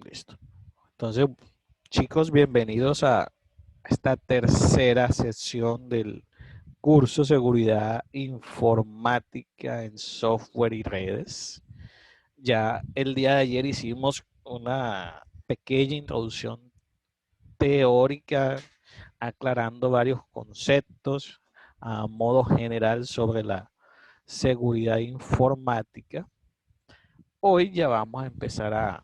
Listo. Entonces, chicos, bienvenidos a esta tercera sesión del curso Seguridad Informática en Software y Redes. Ya el día de ayer hicimos una pequeña introducción teórica aclarando varios conceptos a modo general sobre la seguridad informática. Hoy ya vamos a empezar a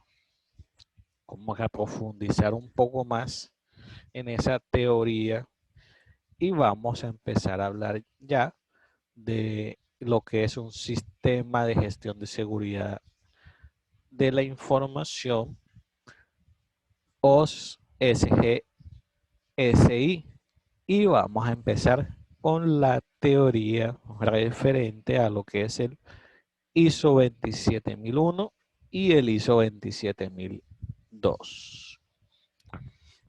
profundizar un poco más en esa teoría y vamos a empezar a hablar ya de lo que es un sistema de gestión de seguridad de la información o SGSI. Y vamos a empezar con la teoría referente a lo que es el ISO 27001 y el ISO 27002.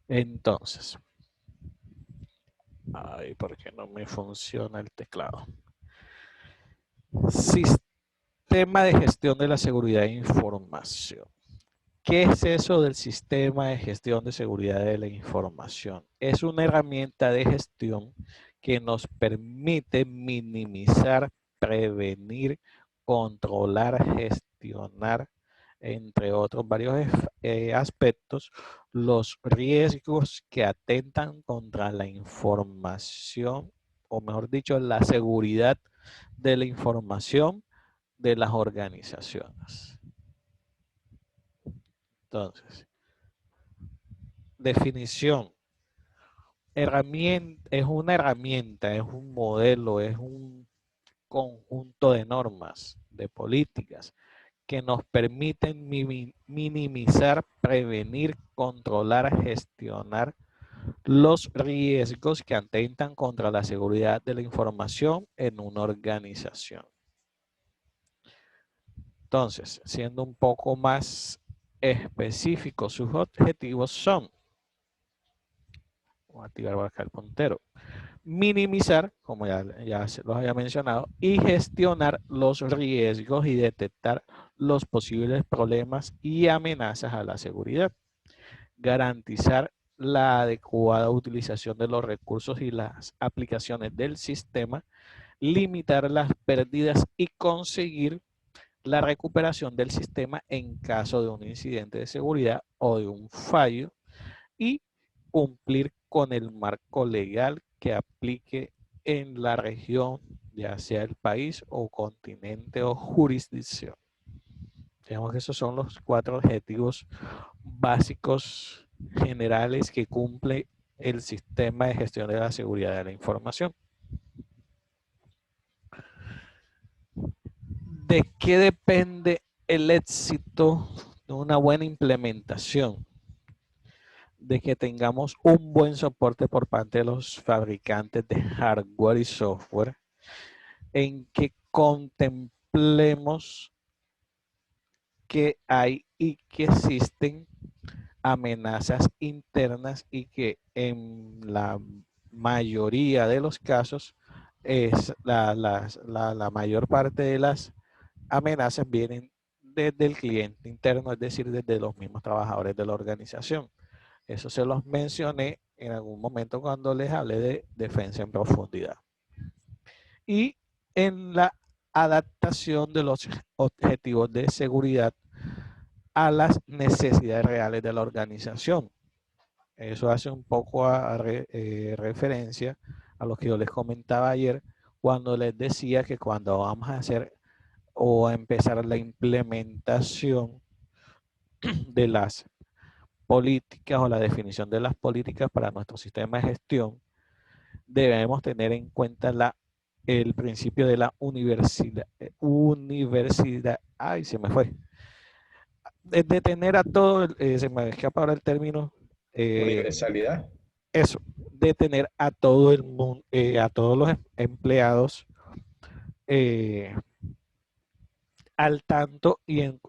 Entonces, ay, ¿por qué no me funciona el teclado? Sistema de gestión de la seguridad de información. ¿Qué es eso del sistema de gestión de seguridad de la información? Es una herramienta de gestión que nos permite minimizar, prevenir, controlar, gestionar, entre otros varios aspectos, los riesgos que atentan contra la información, o mejor dicho, la seguridad de la información de las organizaciones. Entonces, definición. Herramienta, es una herramienta, es un modelo, es un conjunto de normas, de políticas que nos permiten minimizar, prevenir, controlar, gestionar los riesgos que atentan contra la seguridad de la información en una organización. Entonces, siendo un poco más específicos, sus objetivos son, vamos a activar acá el puntero, minimizar, como ya se los había mencionado, y gestionar los riesgos y detectar los posibles problemas y amenazas a la seguridad. Garantizar la adecuada utilización de los recursos y las aplicaciones del sistema, limitar las pérdidas y conseguir la recuperación del sistema en caso de un incidente de seguridad o de un fallo y cumplir con el marco legal que aplique en la región, ya sea el país o continente o jurisdicción. Digamos que esos son los 4 objetivos básicos generales que cumple el sistema de gestión de la seguridad de la información. ¿De qué depende el éxito de una buena implementación? De que tengamos un buen soporte por parte de los fabricantes de hardware y software, en que contemplemos que hay y que existen amenazas internas y que en la mayoría de los casos es la mayor parte de las amenazas vienen desde el cliente interno, es decir, desde los mismos trabajadores de la organización. Eso se los mencioné en algún momento cuando les hablé de defensa en profundidad. Y en la adaptación de los objetivos de seguridad a las necesidades reales de la organización. Eso hace un poco referencia a lo que yo les comentaba ayer cuando les decía que cuando vamos a hacer o a empezar la implementación de las políticas o la definición de las políticas para nuestro sistema de gestión, debemos tener en cuenta el principio de la universidad, ay, se me fue, de tener a todo, se me escapa ahora el término, Universalidad. eso, de tener a todo el mundo, a todos los empleados eh, al tanto y en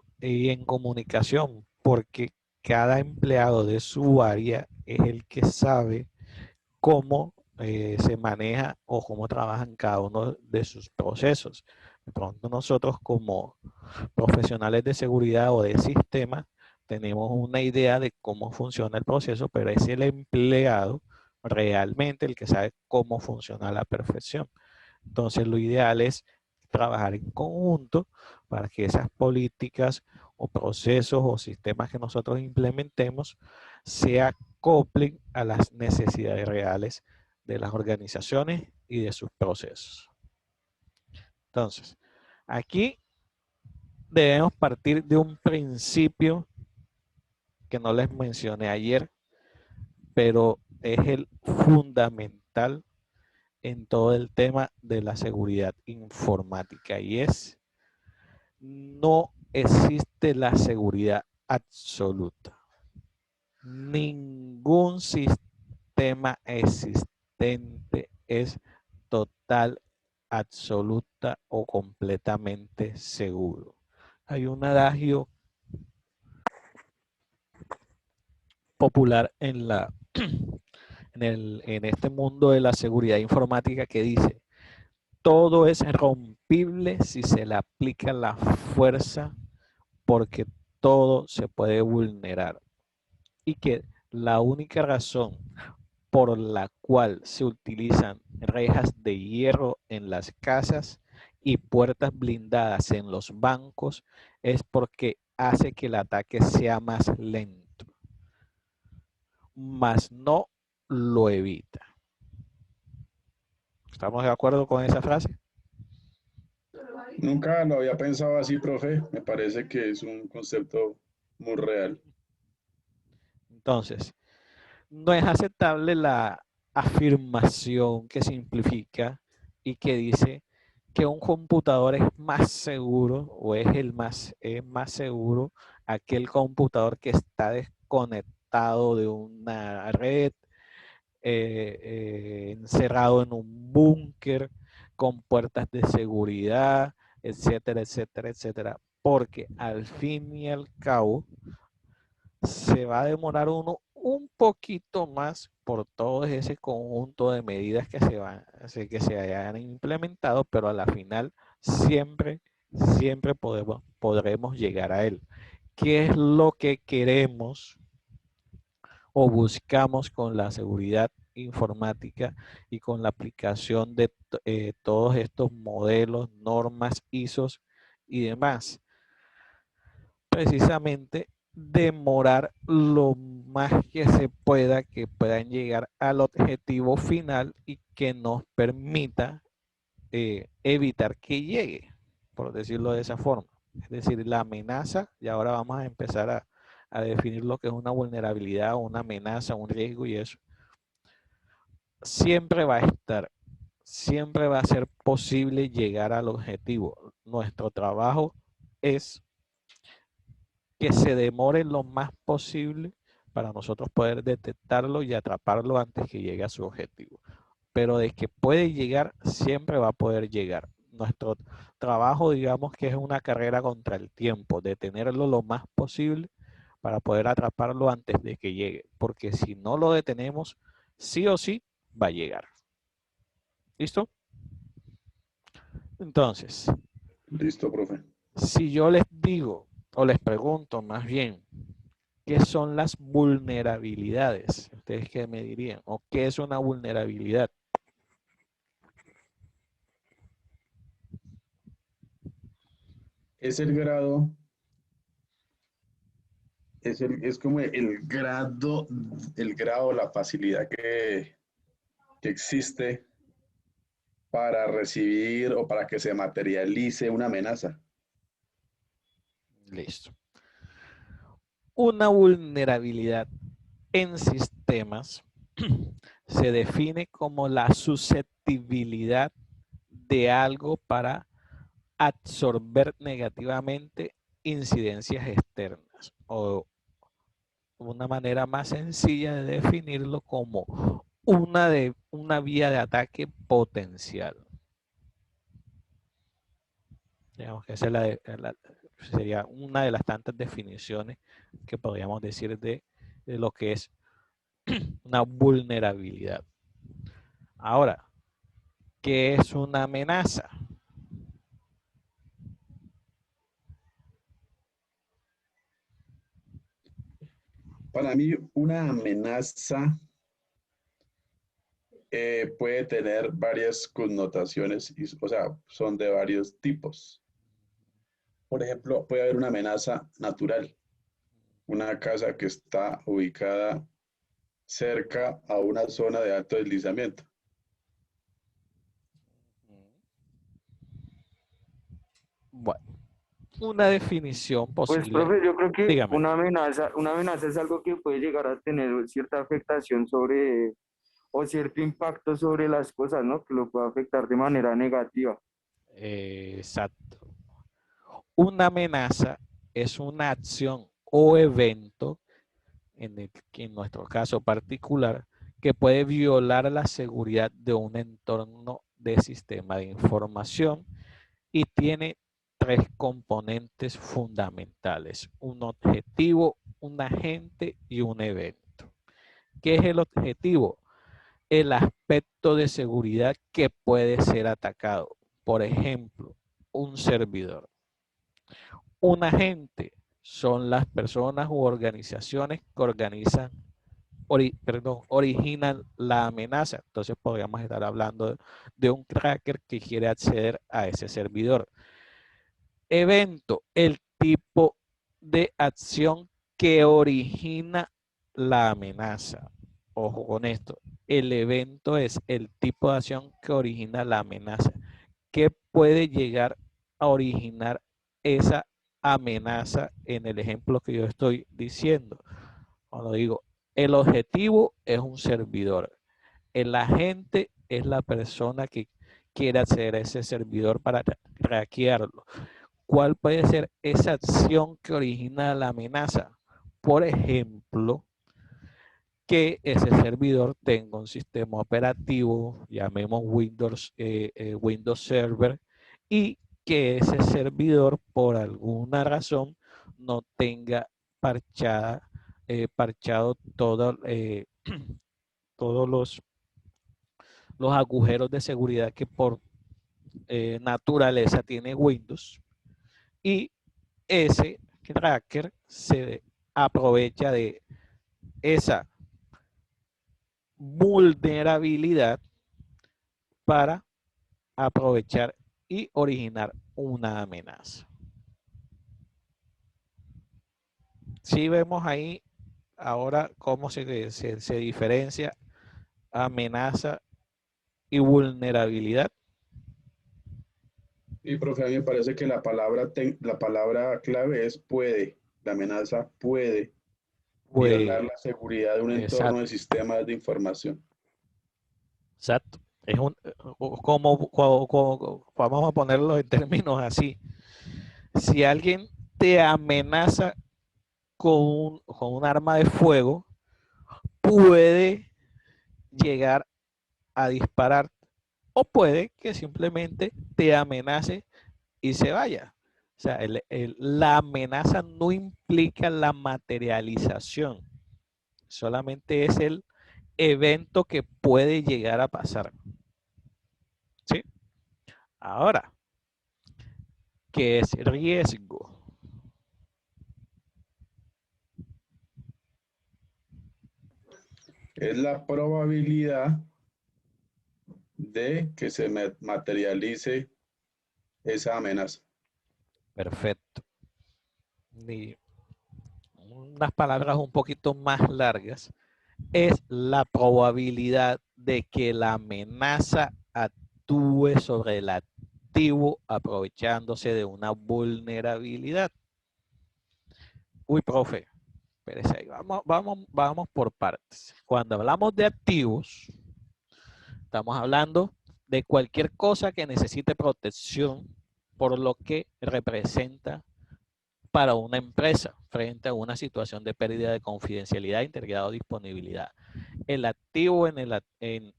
comunicación, porque cada empleado de su área es el que sabe cómo se maneja o cómo trabajan cada uno de sus procesos. De pronto nosotros como profesionales de seguridad o de sistema tenemos una idea de cómo funciona el proceso, pero es el empleado realmente el que sabe cómo funciona a la perfección. Entonces, lo ideal es trabajar en conjunto para que esas políticas o procesos o sistemas que nosotros implementemos se acoplen a las necesidades reales de las organizaciones y de sus procesos. Entonces, aquí debemos partir de un principio que no les mencioné ayer, pero es el fundamental en todo el tema de la seguridad informática, y es: no existe la seguridad absoluta. Ningún sistema existente es total, absoluta o completamente seguro. Hay un adagio popular en este mundo de la seguridad informática que dice: todo es rompible si se le aplica la fuerza, porque todo se puede vulnerar. Y que la única razón por la cual se utilizan rejas de hierro en las casas y puertas blindadas en los bancos es porque hace que el ataque sea más lento, mas no lo evita. ¿Estamos de acuerdo con esa frase? Nunca lo había pensado así, profe. Me parece que es un concepto muy real. Entonces, no es aceptable la afirmación que simplifica y que dice que un computador es más seguro, o es más seguro aquel computador que está desconectado de una red, encerrado en un búnker con puertas de seguridad, etcétera, etcétera, etcétera. Porque al fin y al cabo se va a demorar uno un poquito más por todo ese conjunto de medidas que se hayan implementado, pero a la final siempre podremos llegar a él. ¿Qué es lo que queremos o buscamos con la seguridad informática y con la aplicación de todos estos modelos, normas, ISOs y demás? Precisamente demorar lo más que se pueda, que puedan llegar al objetivo final y que nos permita evitar que llegue, por decirlo de esa forma. Es decir, la amenaza, y ahora vamos a empezar a definir lo que es una vulnerabilidad, una amenaza, un riesgo, y eso siempre va a estar, siempre va a ser posible llegar al objetivo. Nuestro trabajo es que se demore lo más posible para nosotros poder detectarlo y atraparlo antes que llegue a su objetivo. Pero de que puede llegar, siempre va a poder llegar. Nuestro trabajo, digamos que es una carrera contra el tiempo, detenerlo lo más posible para poder atraparlo antes de que llegue. Porque si no lo detenemos, sí o sí va a llegar. ¿Listo? Entonces, Listo, profe. si yo les digo, o les pregunto más bien, ¿qué son las vulnerabilidades? ¿Ustedes qué me dirían? ¿O qué es una vulnerabilidad? Es el grado, es como el grado, la facilidad que existe para recibir o para que se materialice una amenaza. Listo. Una vulnerabilidad en sistemas se define como la susceptibilidad de algo para absorber negativamente incidencias externas, o una manera más sencilla de definirlo como una vía de ataque potencial. Digamos que esa es sería una de las tantas definiciones que podríamos decir de lo que es una vulnerabilidad. Ahora, ¿qué es una amenaza? Para mí, una amenaza puede tener varias connotaciones, o sea, son de varios tipos. Por ejemplo, puede haber una amenaza natural, una casa que está ubicada cerca a una zona de alto deslizamiento. Bueno, una definición Pues, posible. profe, yo creo que Dígame. una amenaza es algo que puede llegar a tener cierta afectación sobre, o cierto impacto sobre las cosas, ¿no? Que lo puede afectar de manera negativa. Exacto. Una amenaza es una acción o evento, en nuestro caso particular, que puede violar la seguridad de un entorno de sistema de información y tiene tres componentes fundamentales: un objetivo, un agente y un evento. ¿Qué es el objetivo? El aspecto de seguridad que puede ser atacado. Por ejemplo, un servidor. Un agente son las personas u organizaciones que originan la amenaza. Entonces podríamos estar hablando de un cracker que quiere acceder a ese servidor. Evento, el tipo de acción que origina la amenaza. Ojo con esto. El evento es el tipo de acción que origina la amenaza. ¿Qué puede llegar a originar esa amenaza en el ejemplo que yo estoy diciendo? Cuando digo, el objetivo es un servidor. El agente es la persona que quiere acceder a ese servidor para hackearlo. ¿Cuál puede ser esa acción que origina la amenaza? Por ejemplo, que ese servidor tenga un sistema operativo, llamemos Windows Server, y que ese servidor por alguna razón no tenga parchado todos los agujeros de seguridad que por naturaleza tiene Windows, y ese cracker se aprovecha de esa vulnerabilidad para aprovechar y originar una amenaza. Si vemos ahí ahora cómo se diferencia amenaza y vulnerabilidad. Y profe, a mí me parece que la palabra clave es puede. La amenaza puede violar Pues, la seguridad de un entorno de exacto, sistemas de información. exacto. Es un, como, vamos a ponerlo en términos así. Si alguien te amenaza con un arma de fuego, puede llegar a disparar, o puede que simplemente te amenace y se vaya. O sea, la amenaza no implica la materialización, solamente es el evento que puede llegar a pasar. ¿Sí? Ahora, ¿qué es riesgo? Es la probabilidad de que se materialice esa amenaza. Perfecto. Y unas palabras un poquito más largas, es la probabilidad de que la amenaza actúe sobre el activo aprovechándose de una vulnerabilidad. Uy, profe, espérese ahí, vamos por partes. Cuando hablamos de activos, estamos hablando de cualquier cosa que necesite protección por lo que representa para una empresa frente a una situación de pérdida de confidencialidad, integridad o disponibilidad. El activo en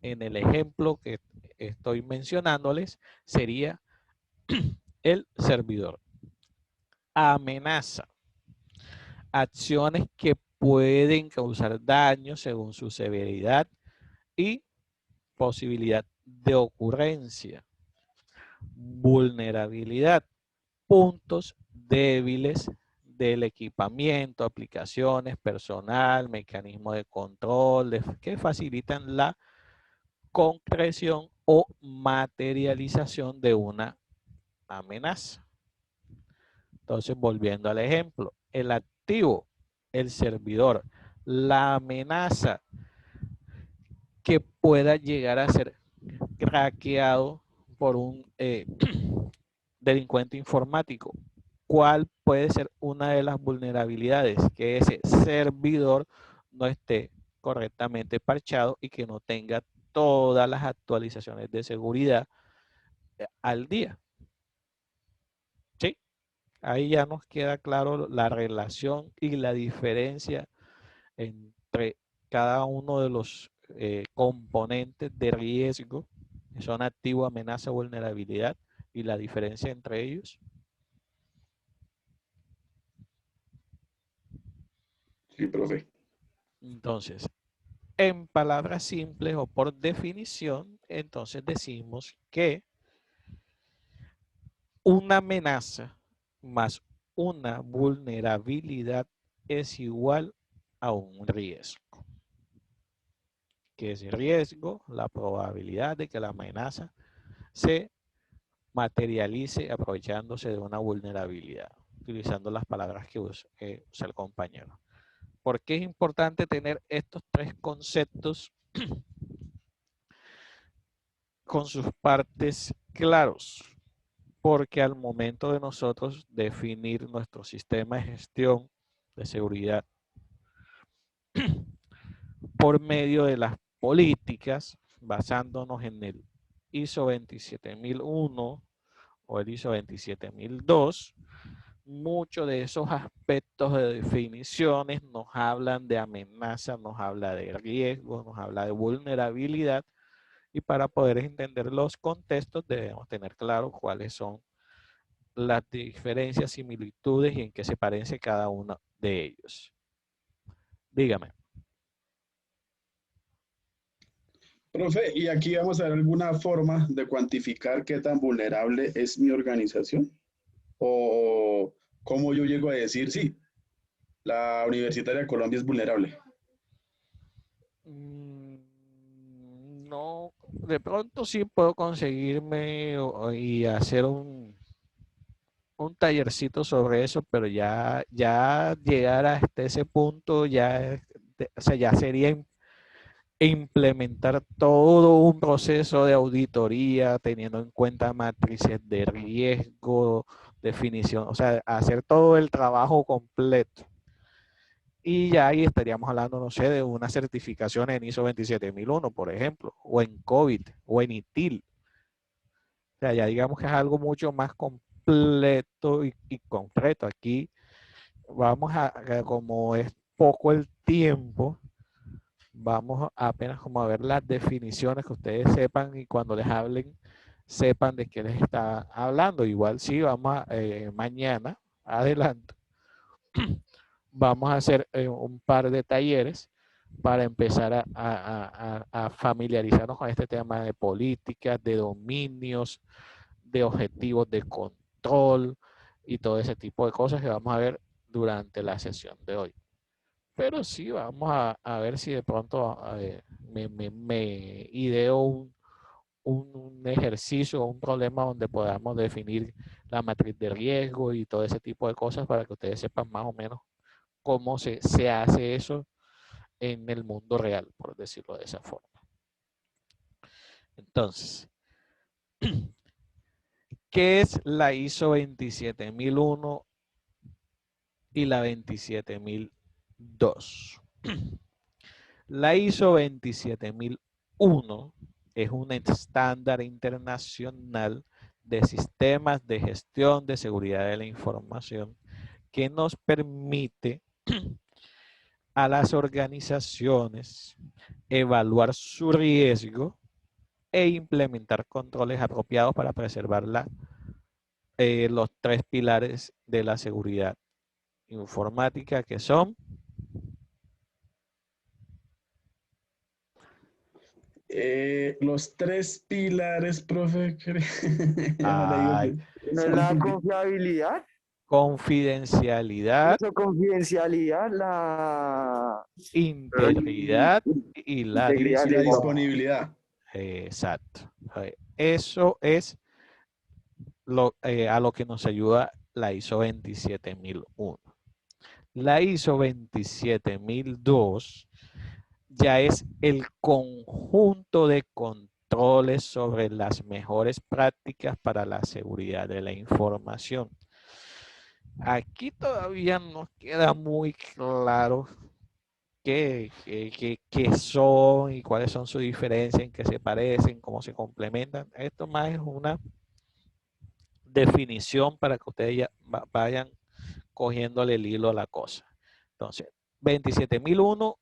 el ejemplo que estoy mencionándoles sería el servidor. Amenaza. Acciones que pueden causar daño según su severidad y posibilidad de ocurrencia. Vulnerabilidad. Puntos débiles del equipamiento, aplicaciones, personal, mecanismos de control que facilitan la concreción o materialización de una amenaza. Entonces, volviendo al ejemplo, el activo, el servidor, la amenaza que pueda llegar a ser craqueado por un delincuente informático. ¿Cuál puede ser una de las vulnerabilidades? Que ese servidor no esté correctamente parchado y que no tenga todas las actualizaciones de seguridad al día. ¿Sí? Ahí ya nos queda claro la relación y la diferencia entre cada uno de los componentes de riesgo, que son activo, amenaza, vulnerabilidad, y la diferencia entre ellos. Sí, profe. Entonces, en palabras simples o por definición, entonces decimos que una amenaza más una vulnerabilidad es igual a un riesgo. Que es riesgo, la probabilidad de que la amenaza se materialice aprovechándose de una vulnerabilidad, utilizando las palabras que usa el compañero. ¿Por qué es importante tener estos tres conceptos con sus partes claros? Porque al momento de nosotros definir nuestro sistema de gestión de seguridad por medio de las políticas, basándonos en el ISO 27001 o el ISO 27002, muchos de esos aspectos de definiciones nos hablan de amenaza, nos habla de riesgo, nos habla de vulnerabilidad, y para poder entender los contextos debemos tener claro cuáles son las diferencias, similitudes y en qué se parece cada uno de ellos. Dígame. Profe, y aquí vamos a ver alguna forma de cuantificar qué tan vulnerable es mi organización. O cómo yo llego a decir, sí, la Universitaria de Colombia es vulnerable. No, de pronto sí puedo conseguirme y hacer un tallercito sobre eso, pero ya llegar hasta ese punto ya, o sea, ya sería implementar todo un proceso de auditoría teniendo en cuenta matrices de riesgo, definición, o sea, hacer todo el trabajo completo. Y ya ahí estaríamos hablando, no sé, de una certificación en ISO 27001, por ejemplo, o en COVID, o en ITIL. O sea, ya digamos que es algo mucho más completo y concreto. Aquí vamos como es poco el tiempo, vamos apenas como a ver las definiciones que ustedes sepan y cuando les hablen, sepan de qué les está hablando. Igual sí, vamos a, mañana, adelanto, vamos a hacer un par de talleres para empezar a familiarizarnos con este tema de políticas, de dominios, de objetivos de control y todo ese tipo de cosas que vamos a ver durante la sesión de hoy. Pero sí, vamos a ver si de pronto me ideo un ejercicio o un problema donde podamos definir la matriz de riesgo y todo ese tipo de cosas para que ustedes sepan más o menos cómo se hace eso en el mundo real, por decirlo de esa forma. Entonces, ¿qué es la ISO 27001 y la 27002? La ISO 27001 es un estándar internacional de sistemas de gestión de seguridad de la información que nos permite a las organizaciones evaluar su riesgo e implementar controles apropiados para preservar los tres pilares de la seguridad informática, que son Los tres pilares, profe. Ya no le digo ay, que ¿No es son la difíciles. confiabilidad? Confidencialidad, Eso, confidencialidad, la integridad y la integridad, Y la listo. disponibilidad. Exacto. Eso es a lo que nos ayuda la ISO 27001. La ISO 27002 ya es el conjunto de controles sobre las mejores prácticas para la seguridad de la información. Aquí todavía nos queda muy claro qué son y cuáles son sus diferencias, en qué se parecen, cómo se complementan. Esto más es una definición para que ustedes ya vayan cogiéndole el hilo a la cosa. Entonces, 27001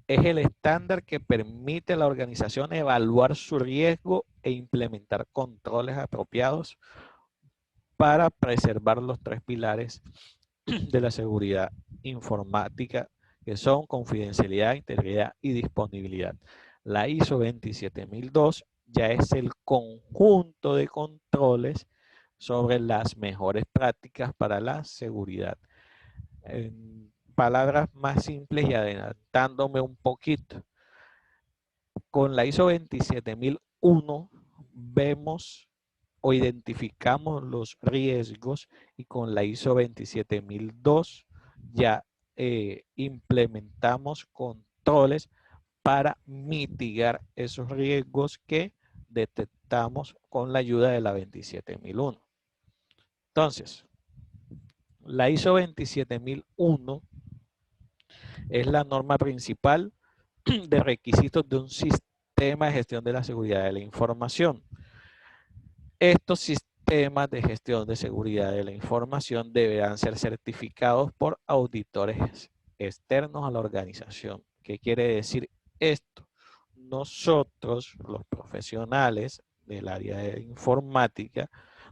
es el estándar que permite a la organización evaluar su riesgo e implementar controles apropiados para preservar los tres pilares de la seguridad informática, que son confidencialidad, integridad y disponibilidad. La ISO 27002 ya es el conjunto de controles sobre las mejores prácticas para la seguridad. En palabras más simples y adelantándome un poquito, con la ISO 27001 vemos o identificamos los riesgos y con la ISO 27002 ya implementamos controles para mitigar esos riesgos que detectamos con la ayuda de la 27001. Entonces, la ISO 27001 es la norma principal de requisitos de un sistema de gestión de la seguridad de la información. Estos sistemas de gestión de seguridad de la información deberán ser certificados por auditores externos a la organización. ¿Qué quiere decir esto? Nosotros, los profesionales del área de informática,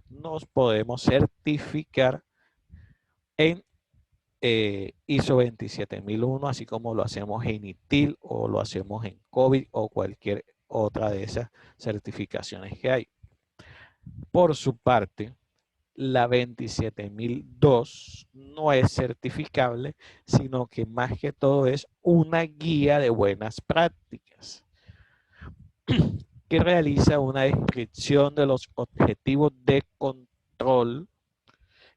nos podemos certificar en ISO 27001, así como lo hacemos en ITIL o lo hacemos en COVID o cualquier otra de esas certificaciones que hay. Por su parte, la 27002 no es certificable, sino que más que todo es una guía de buenas prácticas que realiza una descripción de los objetivos de control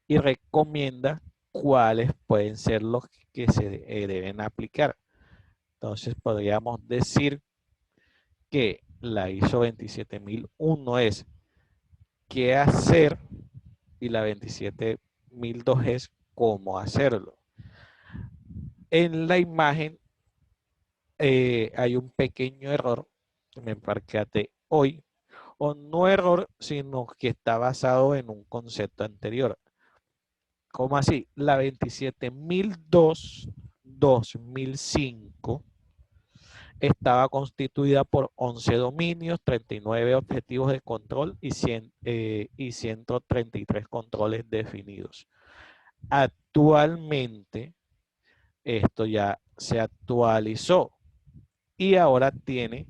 y recomienda cuáles pueden ser los que se deben aplicar. Entonces podríamos decir que la ISO 27001 es qué hacer y la 27002 es cómo hacerlo. En la imagen hay un pequeño error que me percaté hoy, o no error, sino que está basado en un concepto anterior. ¿Cómo así? La 27002-2005 estaba constituida por 11 dominios, 39 objetivos de control y 133 controles definidos. Actualmente, esto ya se actualizó y ahora tiene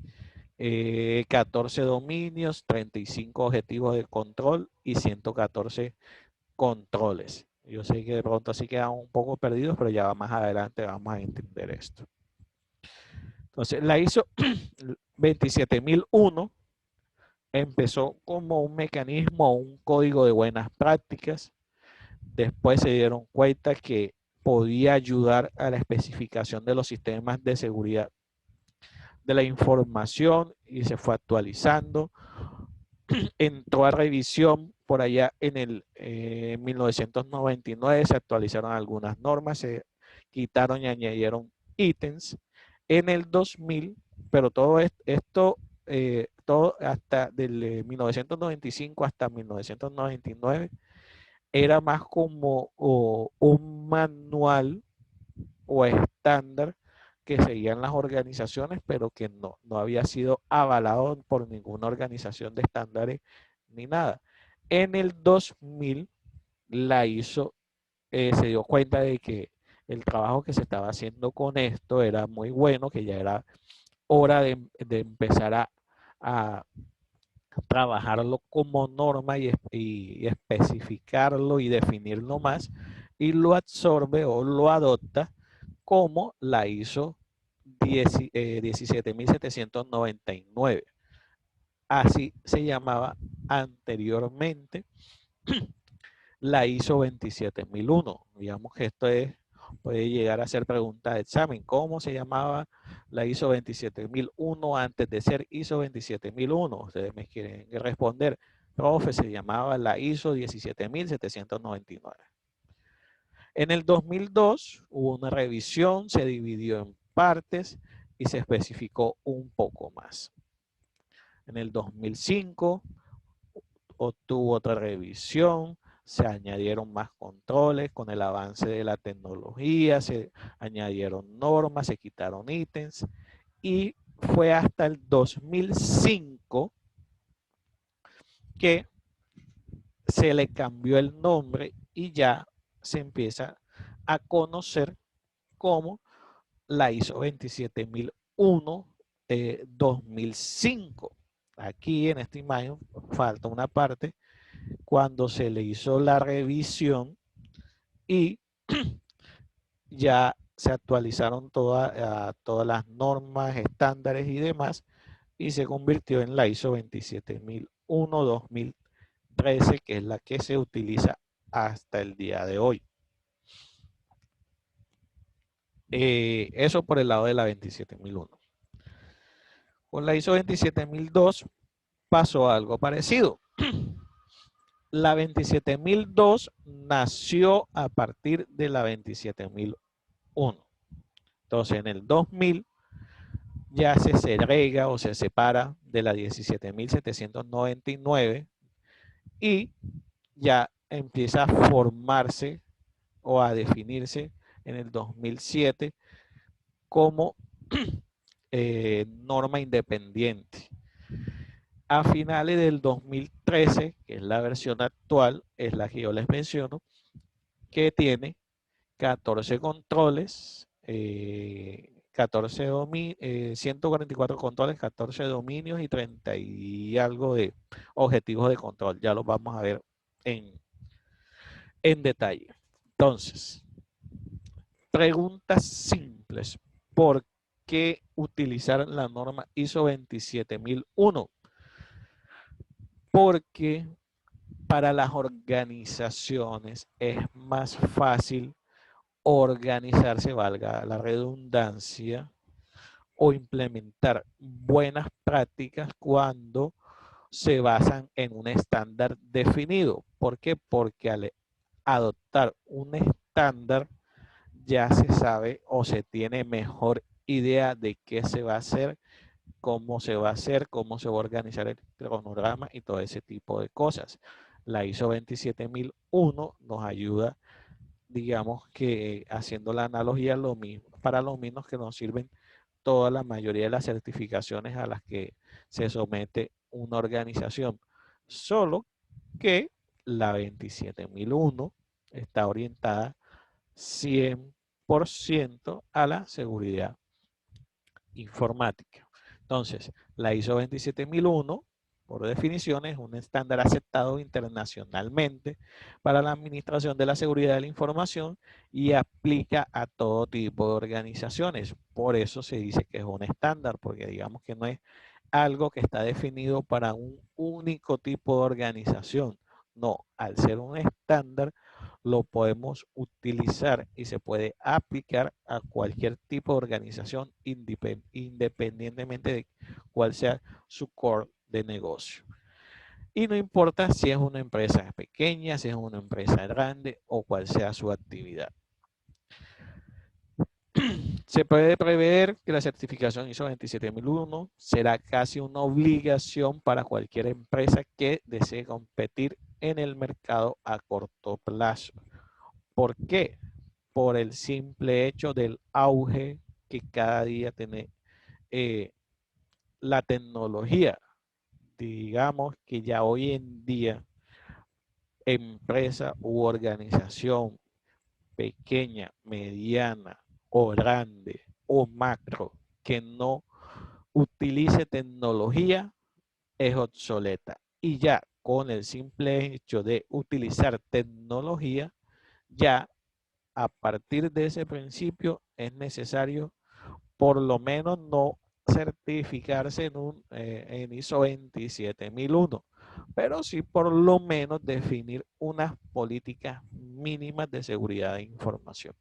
14 dominios, 35 objetivos de control y 114 controles. Yo sé que de pronto así quedan un poco perdidos, pero ya más adelante vamos a entender esto. Entonces, la ISO 27001 empezó como un mecanismo, un código de buenas prácticas. Después se dieron cuenta que podía ayudar a la especificación de los sistemas de seguridad de la información y se fue actualizando. Entró a revisión por allá en el 1999, se actualizaron algunas normas, se quitaron y añadieron ítems. En el 2000, pero todo esto, todo hasta del 1995 hasta 1999, era más como un manual o estándar que seguían las organizaciones, pero que no había sido avalado por ninguna organización de estándares ni nada. En el 2000, la ISO se dio cuenta de que el trabajo que se estaba haciendo con esto era muy bueno, que ya era hora de empezar a trabajarlo como norma y especificarlo y definirlo más, y lo absorbe o lo adopta como la ISO 17799. Así se llamaba anteriormente la ISO 27001. Digamos que esto puede llegar a ser pregunta de examen. ¿Cómo se llamaba la ISO 27001 antes de ser ISO 27001? Ustedes me quieren responder. Profe, se llamaba la ISO 17799. En el 2002 hubo una revisión, se dividió en partes y se especificó un poco más. En el 2005 obtuvo otra revisión, se añadieron más controles con el avance de la tecnología, se añadieron normas, se quitaron ítems y fue hasta el 2005 que se le cambió el nombre y ya se empieza a conocer como la ISO 27001 2005. Aquí en esta imagen falta una parte cuando se le hizo la revisión y ya se actualizaron todas las normas, estándares y demás, y se convirtió en la ISO 27001-2013, que es la que se utiliza hasta el día de hoy. Eso por el lado de la 27001. Con la ISO 27002 pasó algo parecido. La 27002 nació a partir de la 27001. Entonces, en el 2000 ya se segrega o se separa de la 17799 y ya empieza a formarse o a definirse en el 2007 como norma independiente. A finales del 2013, que es la versión actual, es la que yo les menciono, que tiene 14 controles, 144 controles, 14 dominios y 30 y algo de objetivos de control. Ya los vamos a ver en detalle. Entonces, preguntas simples. ¿Por qué utilizar la norma ISO 27001? Porque para las organizaciones es más fácil organizarse, valga la redundancia, o implementar buenas prácticas cuando se basan en un estándar definido. ¿Por qué? Porque al adoptar un estándar ya se sabe o se tiene mejor idea de qué se va a hacer, cómo se va a hacer, cómo se va a organizar el cronograma y todo ese tipo de cosas. La ISO 27001 nos ayuda, digamos que haciendo la analogía, lo mismo, para los mismos que nos sirven toda la mayoría de las certificaciones a las que se somete una organización. Solo que la 27001 está orientada 100% a la seguridad informática. Entonces, la ISO 27001, por definición, es un estándar aceptado internacionalmente para la administración de la seguridad de la información y aplica a todo tipo de organizaciones. Por eso se dice que es un estándar, porque digamos que no es algo que está definido para un único tipo de organización. No, al ser un estándar, lo podemos utilizar y se puede aplicar a cualquier tipo de organización independientemente de cuál sea su core de negocio. Y no importa si es una empresa pequeña, si es una empresa grande o cuál sea su actividad. Se puede prever que la certificación ISO 27001 será casi una obligación para cualquier empresa que desee competir en el mercado a corto plazo. ¿Por qué? Por el simple hecho del auge que cada día tiene la tecnología. Digamos que ya hoy en día, empresa u organización pequeña, mediana o grande o macro que no utilice tecnología es obsoleta. Y ya con el simple hecho de utilizar tecnología, ya a partir de ese principio es necesario por lo menos no certificarse en ISO 27001, pero sí por lo menos definir unas políticas mínimas de seguridad de información.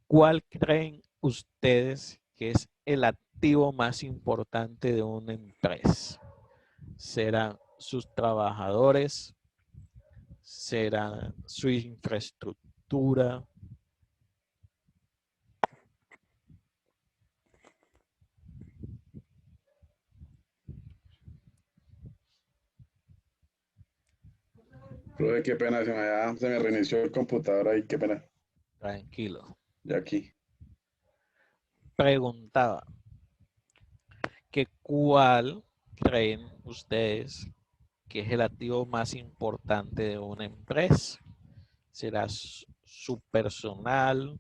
¿Cuál creen ustedes que es el activo más importante de una empresa? ¿Serán sus trabajadores? ¿Será su infraestructura? Profe, qué pena, se me reinició el computador ahí, qué pena. Tranquilo. Ya aquí. Preguntaba que cuál creen ustedes que es el activo más importante de una empresa. ¿Será su personal?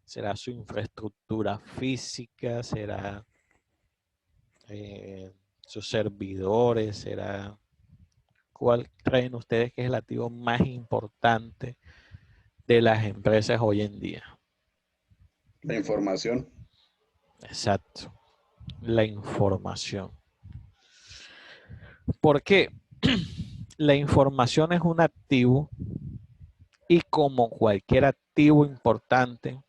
¿Será su infraestructura física? ¿Será sus servidores? ¿Será cuál creen ustedes que es el activo más importante de las empresas hoy en día? La información. Exacto, la información. ¿Por qué? La información es un activo y como cualquier activo importante,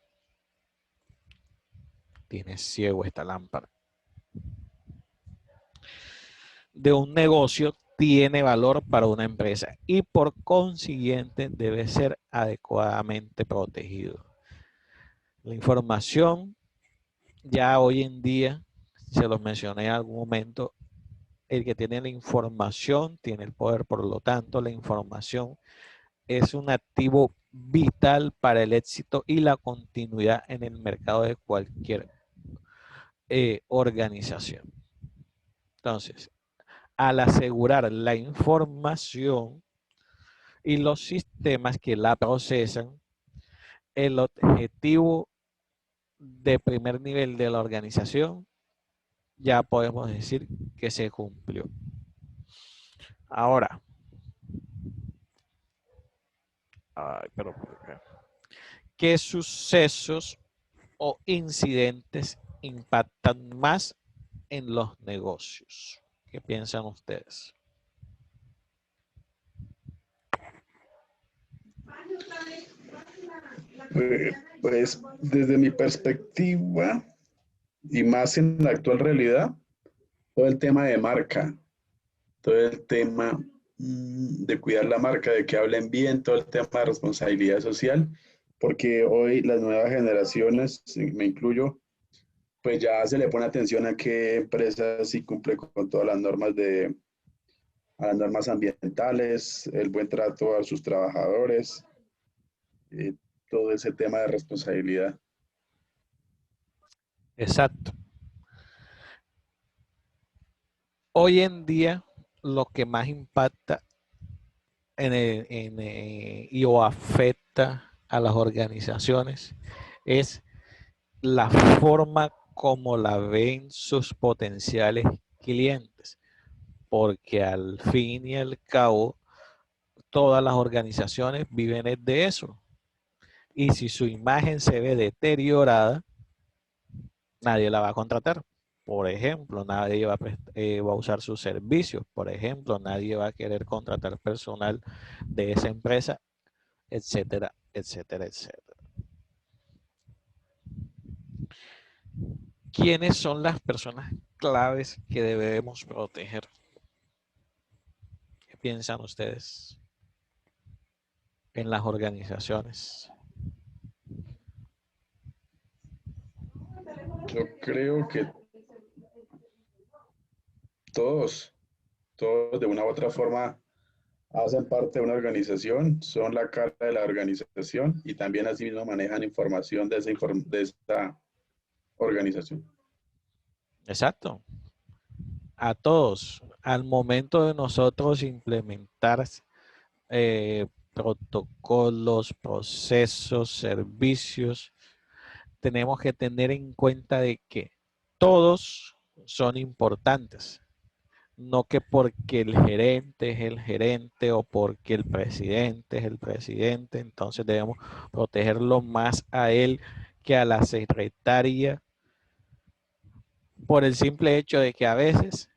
tiene ciego esta lámpara. De un negocio tiene valor para una empresa y por consiguiente debe ser adecuadamente protegido. La información ya hoy en día, se los mencioné en algún momento, el que tiene la información tiene el poder, por lo tanto la información es un activo vital para el éxito y la continuidad en el mercado de cualquier organización. Entonces, al asegurar la información y los sistemas que la procesan, el objetivo de primer nivel de la organización ya podemos decir que se cumplió. Ahora, ¿qué sucesos o incidentes impactan más en los negocios? ¿Qué piensan ustedes? Pues desde mi perspectiva y más en la actual realidad, todo el tema de marca, todo el tema de cuidar la marca, de que hablen bien, todo el tema de responsabilidad social, porque hoy las nuevas generaciones, me incluyo, pues ya se le pone atención a qué empresa sí cumple con todas las normas a las normas ambientales, el buen trato a sus trabajadores, eh, todo ese tema de responsabilidad. Exacto. Hoy en día, lo que más impacta y o afecta a las organizaciones es la forma como la ven sus potenciales clientes, porque al fin y al cabo todas las organizaciones viven de eso, y si su imagen se ve deteriorada, nadie la va a contratar. Por ejemplo, nadie va a usar sus servicios. Por ejemplo, nadie va a querer contratar personal de esa empresa, etcétera, etcétera, etcétera. ¿Quiénes son las personas claves que debemos proteger? ¿Qué piensan ustedes en las organizaciones? Yo creo que todos, todos de una u otra forma hacen parte de una organización, son la cara de la organización y también asimismo manejan información de esa organización. Exacto. A todos. Al momento de nosotros implementar protocolos, procesos, servicios, tenemos que tener en cuenta de que todos son importantes. No que porque el gerente es el gerente o porque el presidente es el presidente, entonces debemos protegerlo más a él que a la secretaria, por el simple hecho de que a veces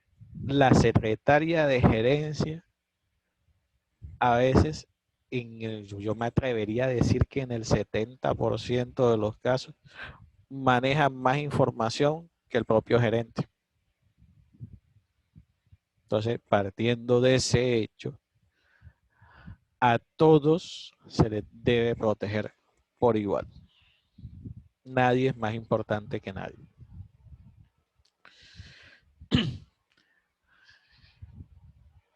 la secretaria de gerencia, a veces, yo me atrevería a decir que en el 70% de los casos, maneja más información que el propio gerente. Entonces, partiendo de ese hecho, a todos se les debe proteger por igual. Nadie es más importante que nadie.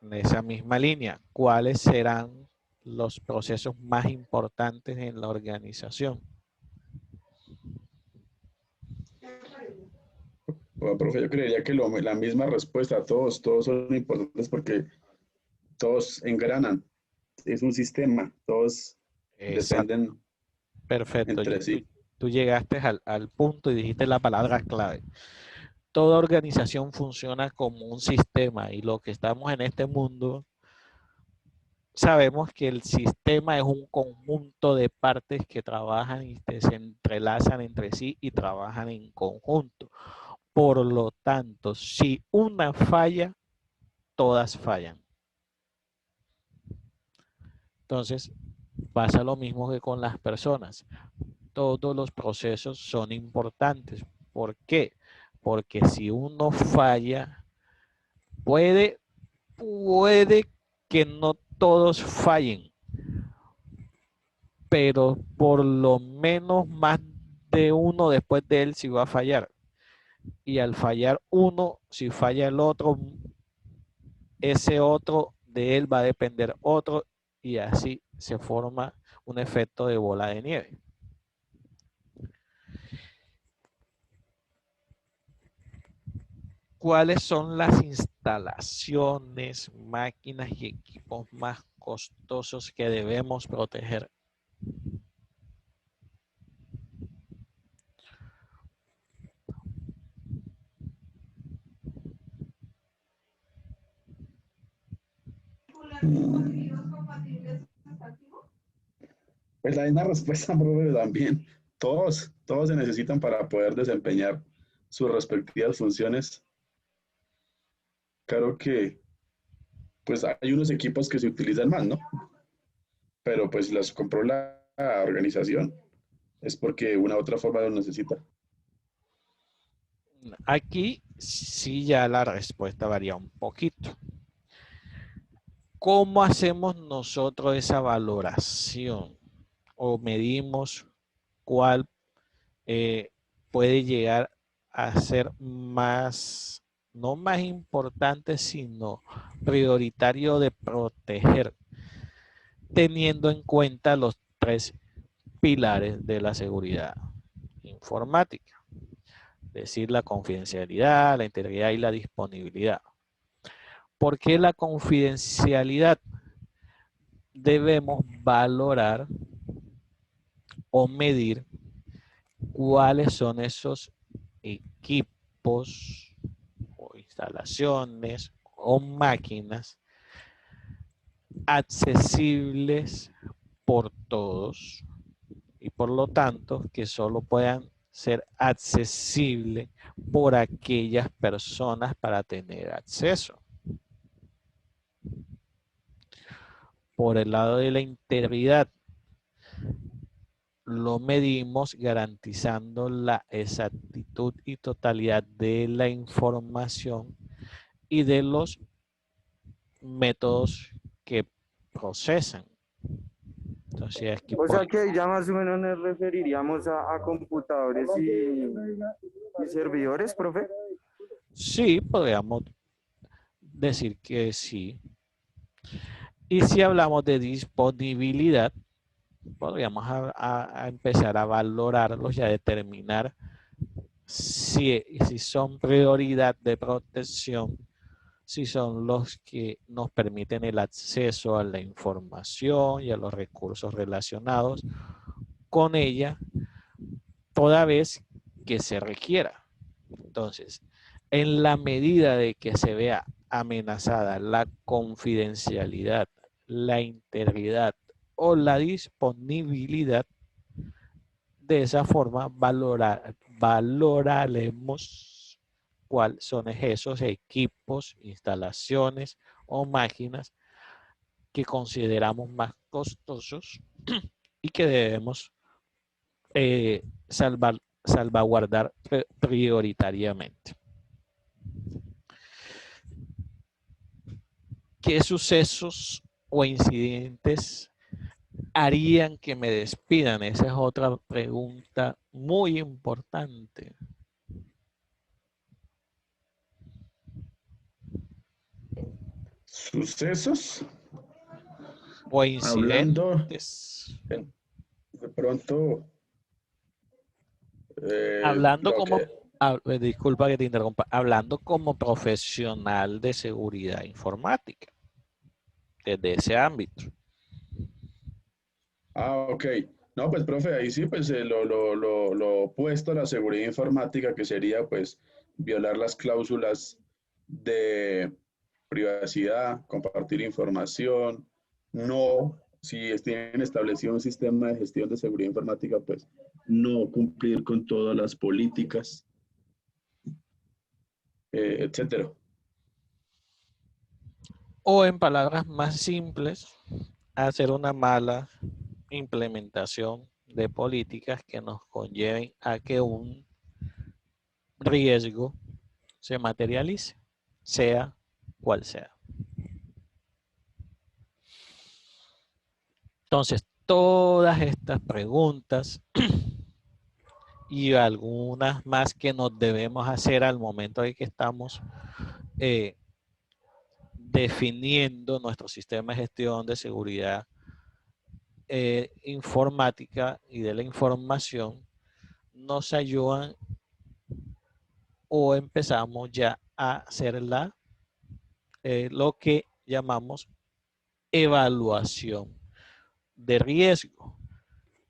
En esa misma línea, ¿cuáles serán los procesos más importantes en la organización? Bueno, profe, yo creería que la misma respuesta, todos son importantes porque todos engranan, es un sistema, todos Exacto. dependen Perfecto. entre sí. Tú llegaste al punto y dijiste la palabra clave. Toda organización funciona como un sistema y lo que estamos en este mundo, sabemos que el sistema es un conjunto de partes que trabajan y se entrelazan entre sí y trabajan en conjunto. Por lo tanto, si una falla, todas fallan. Entonces, pasa lo mismo que con las personas. Todos los procesos son importantes. ¿Por qué? Porque si uno falla, puede que no todos fallen, pero por lo menos más de uno después de él sí va a fallar. Y al fallar uno, si falla el otro, ese otro de él va a depender otro y así se forma un efecto de bola de nieve. ¿Cuáles son las instalaciones, máquinas y equipos más costosos que debemos proteger? Pues la misma respuesta, profe, también. Todos se necesitan para poder desempeñar sus respectivas funciones. Claro que pues hay unos equipos que se utilizan más, ¿no? Pero pues los compró la organización. Es porque una u otra forma los necesita. Aquí sí ya la respuesta varía un poquito. ¿Cómo hacemos nosotros esa valoración? O medimos cuál puede llegar a ser más, no más importante, sino prioritario de proteger, teniendo en cuenta los tres pilares de la seguridad informática, es decir, la confidencialidad, la integridad y la disponibilidad. ¿Por qué la confidencialidad? Debemos valorar o medir cuáles son esos equipos o instalaciones o máquinas accesibles por todos y por lo tanto que solo puedan ser accesibles por aquellas personas para tener acceso. Por el lado de la integridad, lo medimos garantizando la exactitud y totalidad de la información y de los métodos que procesan. Entonces, aquí O sea que ya más o menos nos referiríamos a computadores y servidores, profe. sí, podríamos decir que sí. Y si hablamos de disponibilidad, podríamos a empezar a valorarlos y a determinar si son prioridad de protección, si son los que nos permiten el acceso a la información y a los recursos relacionados con ella, toda vez que se requiera. Entonces, en la medida de que se vea amenazada la confidencialidad, la integridad o la disponibilidad, de esa forma valoraremos cuáles son esos equipos, instalaciones o máquinas que consideramos más costosos y que debemos salvaguardar prioritariamente. ¿Qué sucesos o incidentes harían que me despidan? Esa es otra pregunta muy importante. Sucesos. O Hablando, incidentes. de pronto, Hablando lo como, que, disculpa que te interrumpa, hablando como profesional de seguridad informática, desde ese ámbito. ok. No, pues, profe, ahí sí, pues, lo opuesto a la seguridad informática, que sería, pues, violar las cláusulas de privacidad, compartir información, no, si tienen establecido un sistema de gestión de seguridad informática, pues, no cumplir con todas las políticas, etcétera. O en palabras más simples, hacer una mala implementación de políticas que nos conlleven a que un riesgo se materialice, sea cual sea. Entonces, todas estas preguntas y algunas más que nos debemos hacer al momento de que estamos definiendo nuestro sistema de gestión de seguridad informática y de la información, nos ayudan o empezamos ya a hacer lo que llamamos evaluación de riesgo.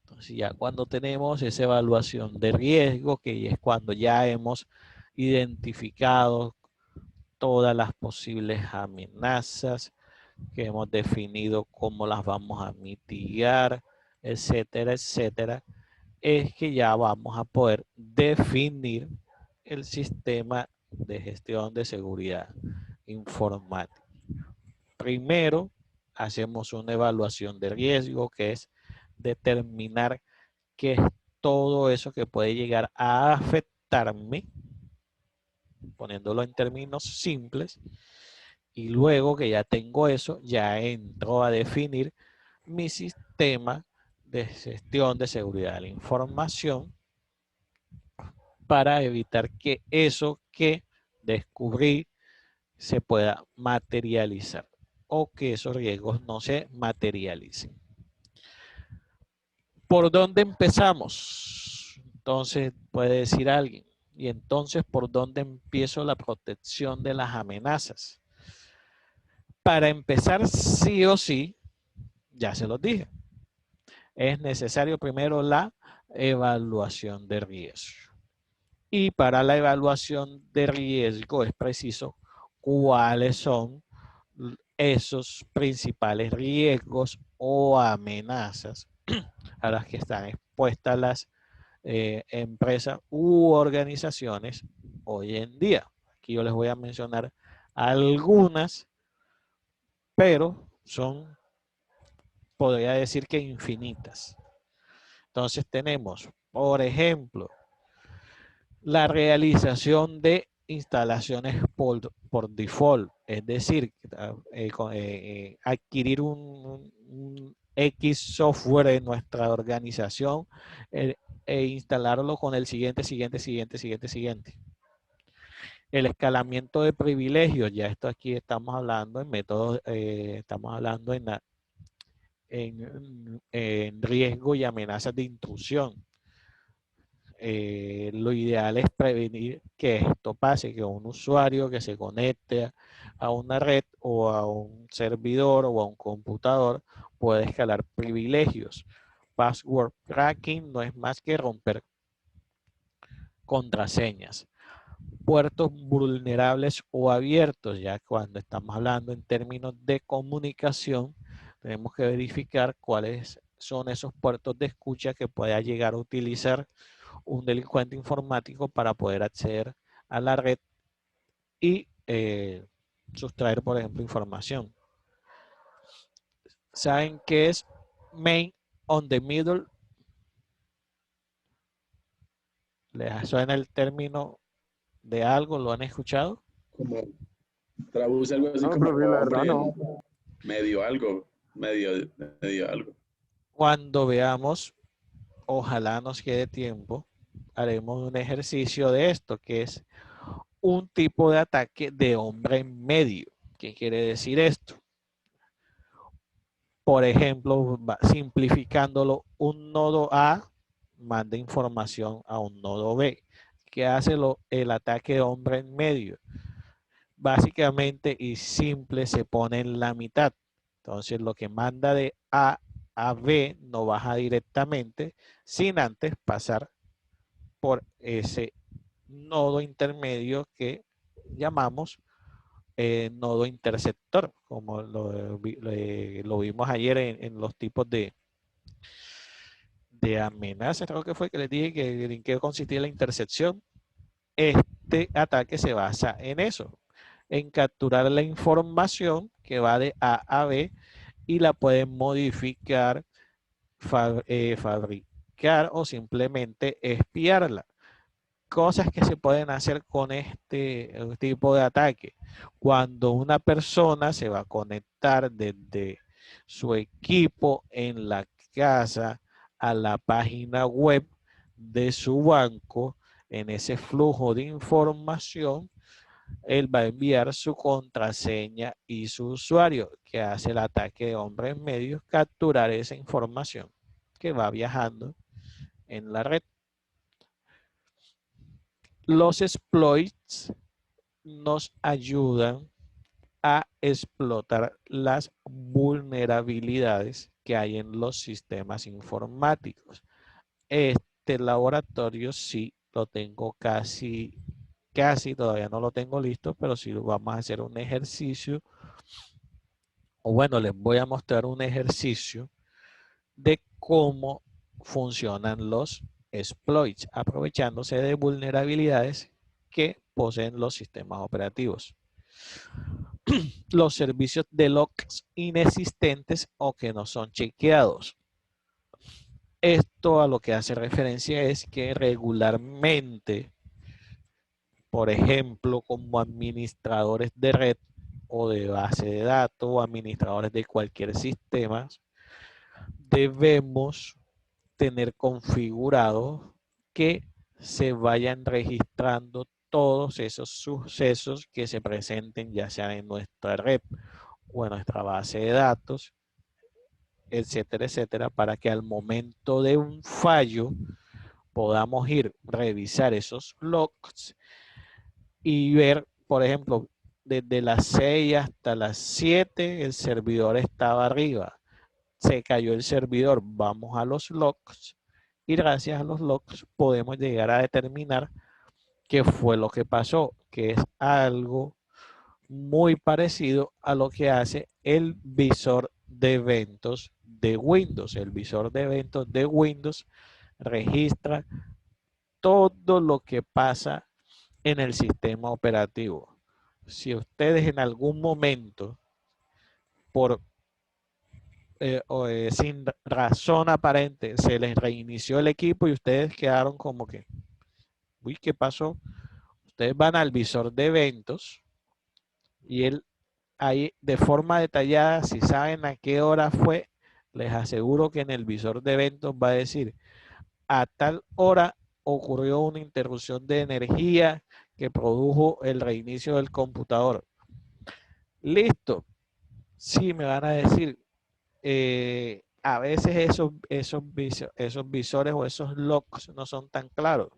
Entonces ya cuando tenemos esa evaluación de riesgo, que es cuando ya hemos identificado todas las posibles amenazas, que hemos definido cómo las vamos a mitigar, etcétera, etcétera, es que ya vamos a poder definir el sistema de gestión de seguridad informática. Primero, hacemos una evaluación de riesgo, que es determinar qué es todo eso que puede llegar a afectarme, poniéndolo en términos simples, y luego que ya tengo eso, ya entro a definir mi sistema de gestión de seguridad de la información para evitar que eso que descubrí se pueda materializar o que esos riesgos no se materialicen. ¿Por dónde empezamos? Entonces puede decir alguien. Y entonces, ¿por dónde empiezo la protección de las amenazas? Para empezar, sí o sí, ya se los dije, es necesario primero la evaluación de riesgo. Y para la evaluación de riesgo es preciso cuáles son esos principales riesgos o amenazas a las que están expuestas las empresas u organizaciones hoy en día. Aquí yo les voy a mencionar algunas, pero son, podría decir que infinitas. Entonces tenemos, por ejemplo, la realización de instalaciones por default, es decir, adquirir un X software en nuestra organización e instalarlo con el siguiente. El escalamiento de privilegios, ya esto aquí estamos hablando en métodos, estamos hablando en riesgo y amenazas de intrusión. Lo ideal es prevenir que esto pase, que un usuario que se conecte a una red o a un servidor o a un computador pueda escalar privilegios. Password cracking no es más que romper contraseñas. Puertos vulnerables o abiertos, ya cuando estamos hablando en términos de comunicación, tenemos que verificar cuáles son esos puertos de escucha que pueda llegar a utilizar un delincuente informático para poder acceder a la red y sustraer, por ejemplo, información. ¿Saben qué es main on the middle? ¿Les suena el término de algo? ¿Lo han escuchado? Como traduce algo así No, como profe, la verdad hombre no. medio algo, medio algo. Cuando veamos, ojalá nos quede tiempo, haremos un ejercicio de esto, que es un tipo de ataque de hombre en medio. ¿Qué quiere decir esto? Por ejemplo, simplificándolo, un nodo A manda información a un nodo B. ¿Qué hace el ataque de hombre en medio? Básicamente y simple se pone en la mitad. Entonces lo que manda de A a B no baja directamente sin antes pasar por ese nodo intermedio que llamamos nodo interceptor, como lo vimos ayer en los tipos de amenazas, creo que fue que les dije que en qué consistía la intercepción. Este ataque se basa en eso, en capturar la información que va de A a B y la pueden modificar, fabricar o simplemente espiarla. Cosas que se pueden hacer con este tipo de ataque. Cuando una persona se va a conectar desde su equipo en la casa a la página web de su banco, en ese flujo de información, él va a enviar su contraseña y su usuario, que hace el ataque de hombre en medio, capturar esa información que va viajando en la red. Los exploits nos ayudan a explotar las vulnerabilidades que hay en los sistemas informáticos. Este laboratorio sí lo tengo casi, todavía no lo tengo listo, pero sí vamos a hacer un ejercicio, o bueno, les voy a mostrar un ejercicio de cómo funcionan los exploits, aprovechándose de vulnerabilidades que poseen los sistemas operativos. Los servicios de logs inexistentes o que no son chequeados. Esto a lo que hace referencia es que regularmente, por ejemplo, como administradores de red o de base de datos o administradores de cualquier sistema, debemos tener configurado que se vayan registrando todos esos sucesos que se presenten ya sea en nuestra red o en nuestra base de datos, etcétera, etcétera, para que al momento de un fallo podamos ir a revisar esos logs y ver, por ejemplo, desde las 6 hasta las 7 el servidor estaba arriba. Se cayó el servidor, vamos a los logs y gracias a los logs podemos llegar a determinar qué fue lo que pasó, que es algo muy parecido a lo que hace el visor de eventos de Windows. El visor de eventos de Windows registra todo lo que pasa en el sistema operativo. Si ustedes en algún momento, por sin razón aparente, se les reinició el equipo y ustedes quedaron como que, uy, ¿qué pasó? Ustedes van al visor de eventos y él ahí de forma detallada, si saben a qué hora fue, les aseguro que en el visor de eventos va a decir, a tal hora ocurrió una interrupción de energía que produjo el reinicio del computador. Listo. Sí, me van a decir, a veces esos visores o esos logs no son tan claros.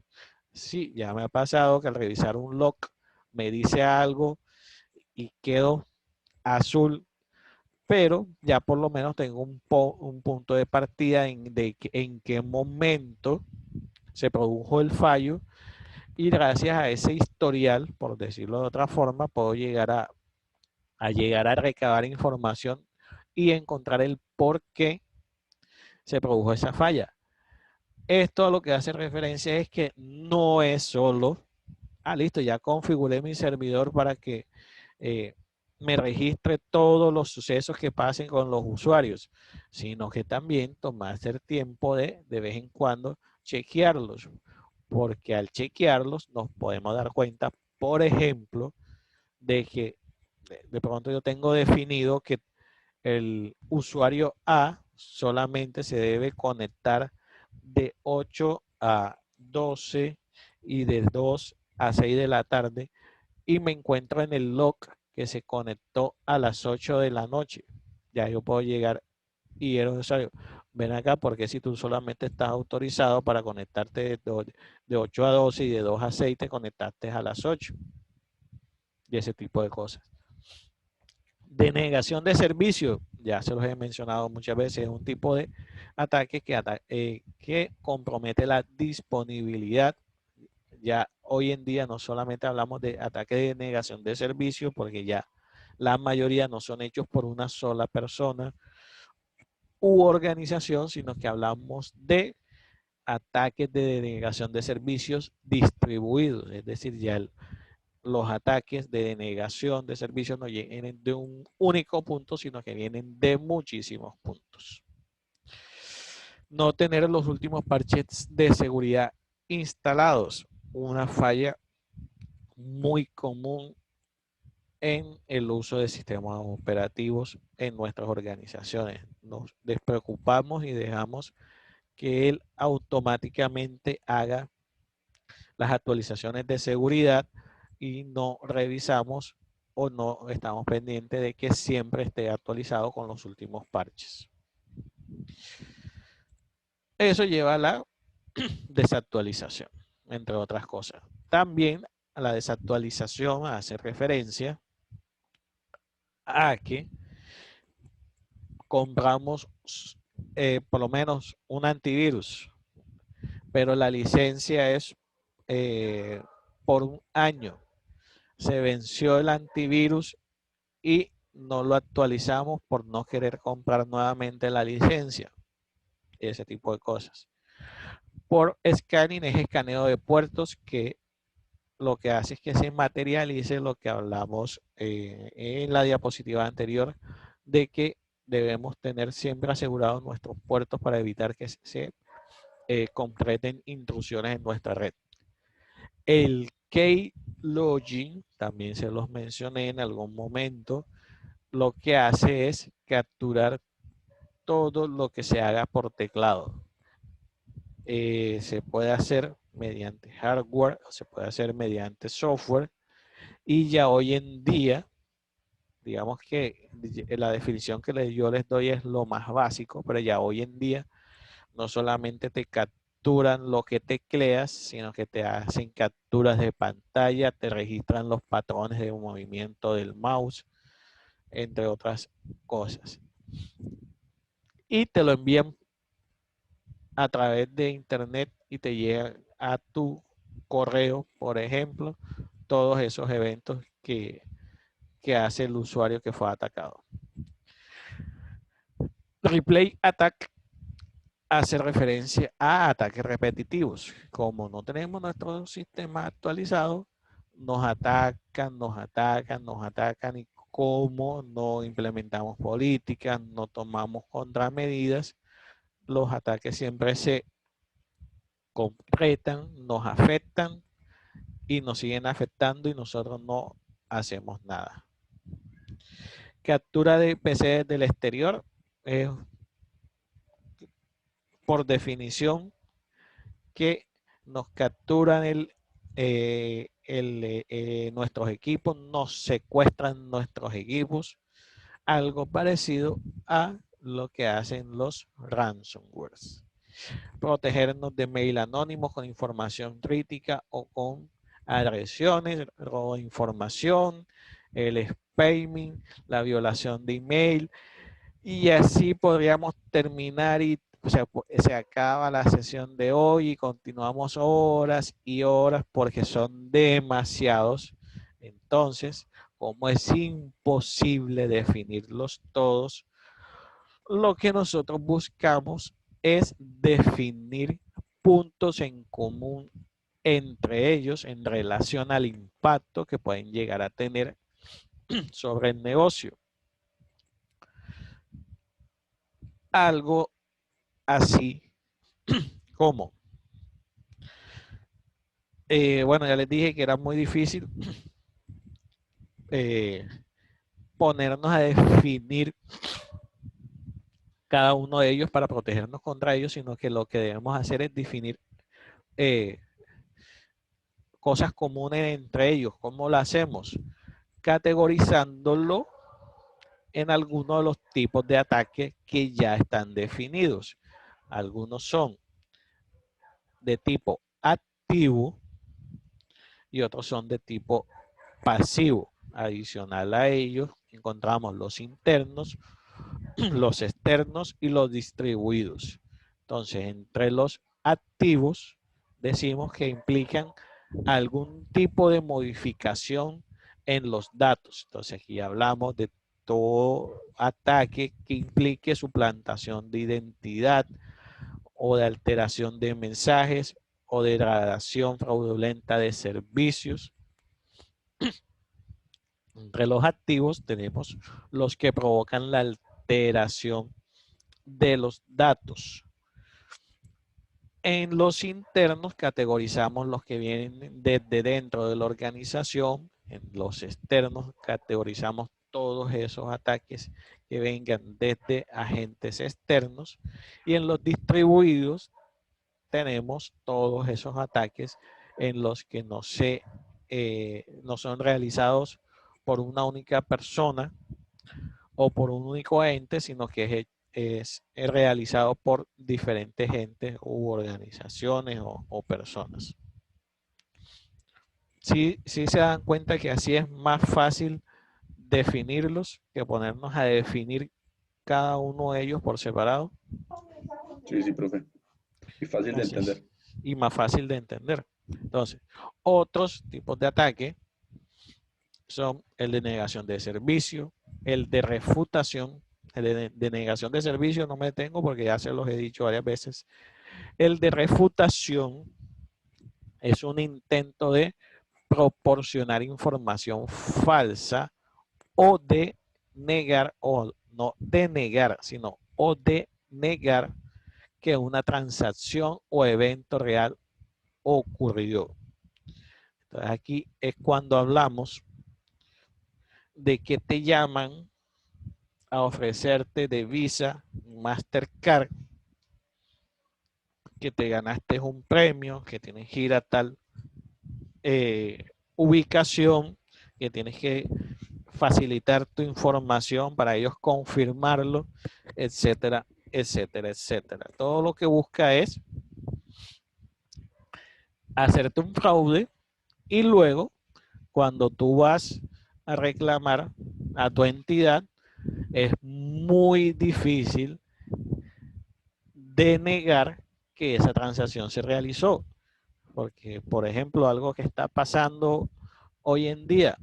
Sí, ya me ha pasado que al revisar un log me dice algo y quedo azul, pero ya por lo menos tengo un punto de partida en qué momento se produjo el fallo Y gracias a ese historial, por decirlo de otra forma, puedo llegar a recabar información y encontrar el por qué se produjo esa falla. Esto a lo que hace referencia es que no es solo, listo, ya configuré mi servidor para que me registre todos los sucesos que pasen con los usuarios, sino que también tomarse el tiempo de vez en cuando chequearlos, porque al chequearlos nos podemos dar cuenta, por ejemplo, de que de pronto yo tengo definido que el usuario A solamente se debe conectar de 8 a 12 y de 2 a 6 de la tarde y me encuentro en el log que se conectó a las 8 de la noche. Ya yo puedo llegar y el usuario, ven acá porque si tú solamente estás autorizado para conectarte de 8 a 12 y de 2 a 6 te conectaste a las 8 y ese tipo de cosas. Denegación de servicio, ya se los he mencionado muchas veces, es un tipo de ataque que compromete la disponibilidad. Ya hoy en día no solamente hablamos de ataque de denegación de servicio, porque ya la mayoría no son hechos por una sola persona u organización, sino que hablamos de ataques de denegación de servicios distribuidos, es decir, ya los ataques de denegación de servicios no vienen de un único punto, sino que vienen de muchísimos puntos. No tener los últimos parches de seguridad instalados, una falla muy común en el uso de sistemas operativos en nuestras organizaciones. Nos despreocupamos y dejamos que él automáticamente haga las actualizaciones de seguridad y no revisamos o no estamos pendientes de que siempre esté actualizado con los últimos parches. Eso lleva a la desactualización, entre otras cosas. También a la desactualización hace referencia a que compramos por lo menos un antivirus, pero la licencia es por un año. Se venció el antivirus y no lo actualizamos por no querer comprar nuevamente la licencia. Ese tipo de cosas. Por scanning es escaneo de puertos que lo que hace es que se materialice lo que hablamos en la diapositiva anterior de que debemos tener siempre asegurados nuestros puertos para evitar que se completen intrusiones en nuestra red. El keylogin, también se los mencioné en algún momento, lo que hace es capturar todo lo que se haga por teclado. Se puede hacer mediante hardware, se puede hacer mediante software y ya hoy en día, digamos que la definición que yo les doy es lo más básico, pero ya hoy en día no solamente te capturan lo que tecleas, sino que te hacen capturas de pantalla, te registran los patrones de movimiento del mouse, entre otras cosas. Y te lo envían a través de internet y te llega a tu correo, por ejemplo, todos esos eventos que hace el usuario que fue atacado. Replay attack hace referencia a ataques repetitivos. Como no tenemos nuestro sistema actualizado, nos atacan y como no implementamos políticas, no tomamos contramedidas, los ataques siempre se completan, nos afectan y nos siguen afectando y nosotros no hacemos nada. Captura de PC del exterior es por definición que nos capturan nuestros equipos, nos secuestran nuestros equipos, algo parecido a lo que hacen los ransomwares. Protegernos de mail anónimos con información crítica o con agresiones, robo de información, el spamming, la violación de email, y así podríamos terminar y O sea, se acaba la sesión de hoy y continuamos horas y horas porque son demasiados. Entonces, como es imposible definirlos todos, lo que nosotros buscamos es definir puntos en común entre ellos en relación al impacto que pueden llegar a tener sobre el negocio. Algo así como, bueno, ya les dije que era muy difícil ponernos a definir cada uno de ellos para protegernos contra ellos, sino que lo que debemos hacer es definir cosas comunes entre ellos. ¿Cómo lo hacemos? Categorizándolo en algunos de los tipos de ataque que ya están definidos. Algunos son de tipo activo y otros son de tipo pasivo. Adicional a ellos encontramos los internos, los externos y los distribuidos. Entonces, entre los activos decimos que implican algún tipo de modificación en los datos. Entonces, aquí hablamos de todo ataque que implique suplantación de identidad o de alteración de mensajes o degradación fraudulenta de servicios. Entre los activos tenemos los que provocan la alteración de los datos. En los internos categorizamos los que vienen desde dentro de la organización. En los externos categorizamos todos esos ataques que vengan desde agentes externos. Y en los distribuidos tenemos todos esos ataques en los que no son realizados por una única persona o por un único ente, sino que es realizado por diferentes entes u organizaciones o personas. Sí se dan cuenta que así es más fácil definirlos que ponernos a definir cada uno de ellos por separado. Sí, profe. Y fácil de entender. Y más fácil de entender. Entonces, otros tipos de ataque son el de negación de servicio, el de refutación. El de negación de servicio no me detengo porque ya se los he dicho varias veces. El de refutación es un intento de proporcionar información falsa o de negar, o no de negar, sino o de negar que una transacción o evento real ocurrió. Entonces aquí es cuando hablamos de que te llaman a ofrecerte de Visa, Mastercard, que te ganaste un premio, que tienes que ir a tal ubicación, que tienes que facilitar tu información para ellos confirmarlo, etcétera, etcétera, etcétera. Todo lo que busca es hacerte un fraude y luego, cuando tú vas a reclamar a tu entidad, es muy difícil de negar que esa transacción se realizó. Porque, por ejemplo, algo que está pasando hoy en día,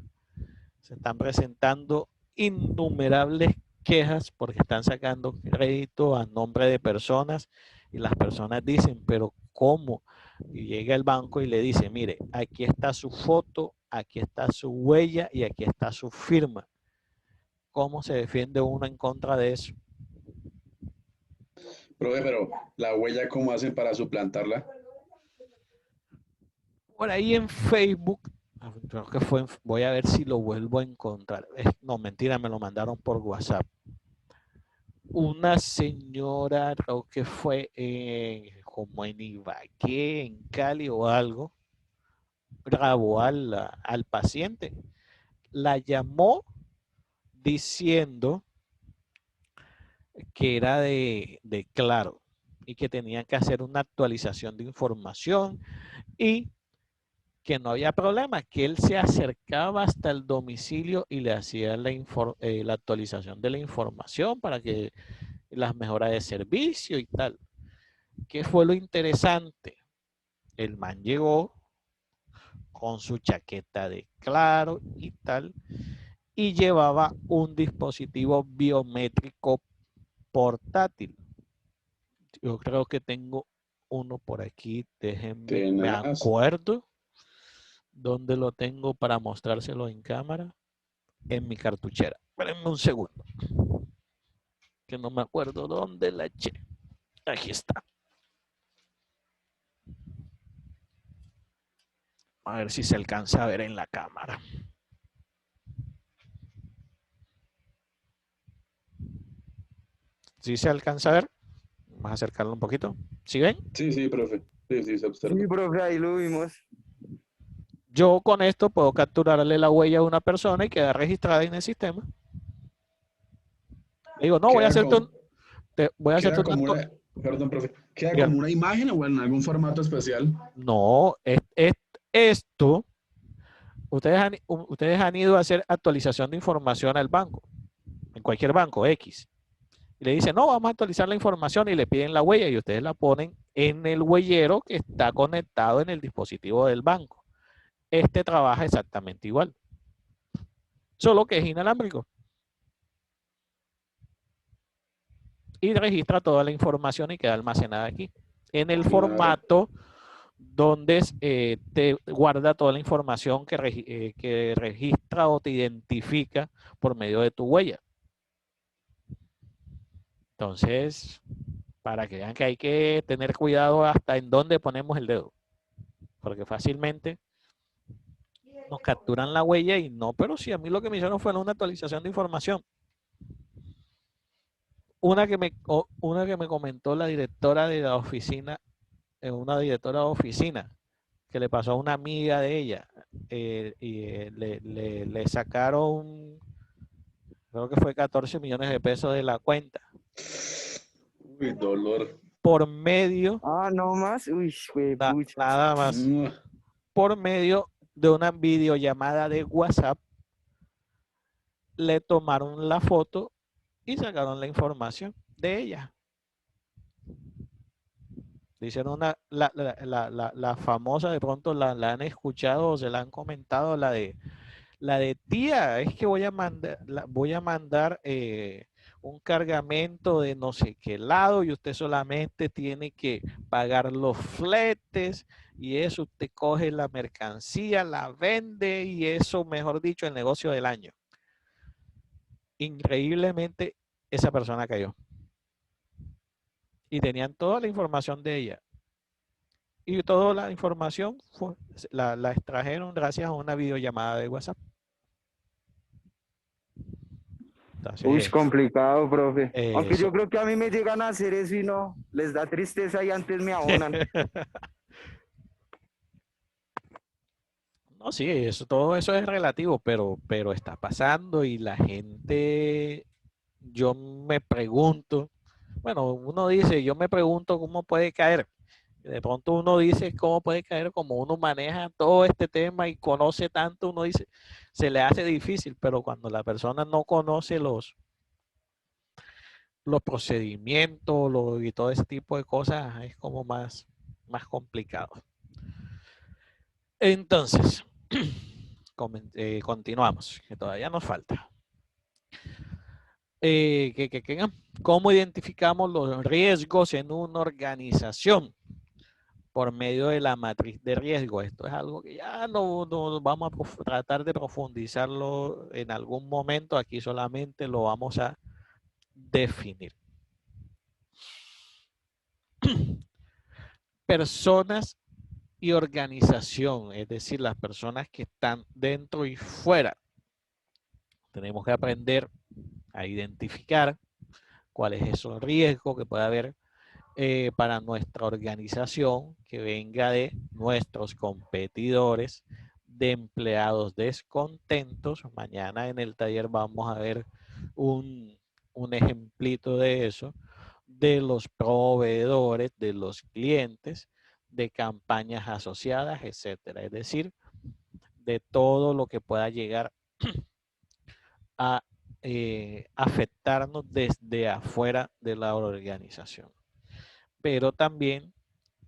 se están presentando innumerables quejas porque están sacando crédito a nombre de personas y las personas dicen, pero ¿cómo? Y llega el banco y le dice, mire, aquí está su foto, aquí está su huella y aquí está su firma. ¿Cómo se defiende uno en contra de eso? Profe, pero la huella, ¿cómo hacen para suplantarla? Por ahí en Facebook, creo que fue, voy a ver si lo vuelvo a encontrar. No, mentira, me lo mandaron por WhatsApp. Una señora, creo que fue como en Ibagué, en Cali o algo, grabó al paciente. La llamó diciendo que era de Claro y que tenían que hacer una actualización de información y que no había problema, que él se acercaba hasta el domicilio y le hacía la actualización de la información para que las mejoras de servicio y tal. ¿Qué fue lo interesante? El man llegó con su chaqueta de claro y tal, y llevaba un dispositivo biométrico portátil. Yo creo que tengo uno por aquí, déjenme, me Tenaz. acuerdo dónde lo tengo para mostrárselo en cámara, en mi cartuchera. Espérenme un segundo, que no me acuerdo dónde la eché. Aquí está. A ver si se alcanza a ver en la cámara. ¿Sí se alcanza a ver? Vamos a acercarlo un poquito. ¿Sí ven? Sí, sí, profe. Sí, sí, se observa. Sí, profe, ahí lo vimos. Yo con esto puedo capturarle la huella a una persona y queda registrada en el sistema. Le digo, no, voy a Queda hacerte como, un, voy a hacerte queda una como una, perdón, profe, queda Dígame. como una imagen o en algún formato especial. No, esto, ustedes han ido a hacer actualización de información al banco, en cualquier banco X. Y le dicen, no, vamos a actualizar la información y le piden la huella y ustedes la ponen en el huellero que está conectado en el dispositivo del banco. Este trabaja exactamente igual, solo que es inalámbrico. Y registra toda la información y queda almacenada aquí. En el Claro. formato donde te guarda toda la información que registra o te identifica por medio de tu huella. Entonces, para que vean que hay que tener cuidado hasta en dónde ponemos el dedo, porque fácilmente nos capturan la huella y no, pero sí, a mí lo que me hicieron fue una actualización de información. Una que me comentó la directora de la oficina, una directora de oficina, que le pasó a una amiga de ella, le sacaron, creo que fue 14 millones de pesos de la cuenta, Uy, dolor. por medio, Ah, no más. Uy, güey, puchas. nada más, por medio de una videollamada de WhatsApp, le tomaron la foto y sacaron la información de ella. Hicieron la famosa, de pronto la han escuchado o se la han comentado, la de tía, es que voy a mandar un cargamento de no sé qué lado y usted solamente tiene que pagar los fletes y eso usted coge la mercancía, la vende y eso, mejor dicho, el negocio del año. Increíblemente, esa persona cayó. Y tenían toda la información de ella. Y toda la información la extrajeron gracias a una videollamada de WhatsApp. Uy, Entonces, complicado, profe. Aunque eso. yo creo que a mí me llegan a hacer eso y no, les da tristeza y antes me abonan. No, sí, eso, todo eso es relativo, pero está pasando y la gente, yo me pregunto, bueno, uno dice, yo me pregunto cómo puede caer. De pronto uno dice cómo puede caer, como uno maneja todo este tema y conoce tanto, uno dice, se le hace difícil, pero cuando la persona no conoce los procedimientos y todo ese tipo de cosas, es como más complicado. Entonces, continuamos, que todavía nos falta. ¿Cómo identificamos los riesgos en una organización? Por medio de la matriz de riesgo. Esto es algo que ya no vamos a tratar de profundizarlo en algún momento. Aquí solamente lo vamos a definir. Personas y organización, es decir, las personas que están dentro y fuera. Tenemos que aprender a identificar cuáles es esos riesgos que puede haber para nuestra organización, que venga de nuestros competidores, de empleados descontentos. Mañana en el taller vamos a ver un ejemplito de eso, de los proveedores, de los clientes, de campañas asociadas, etcétera. Es decir, de todo lo que pueda llegar a afectarnos desde afuera de la organización. pero también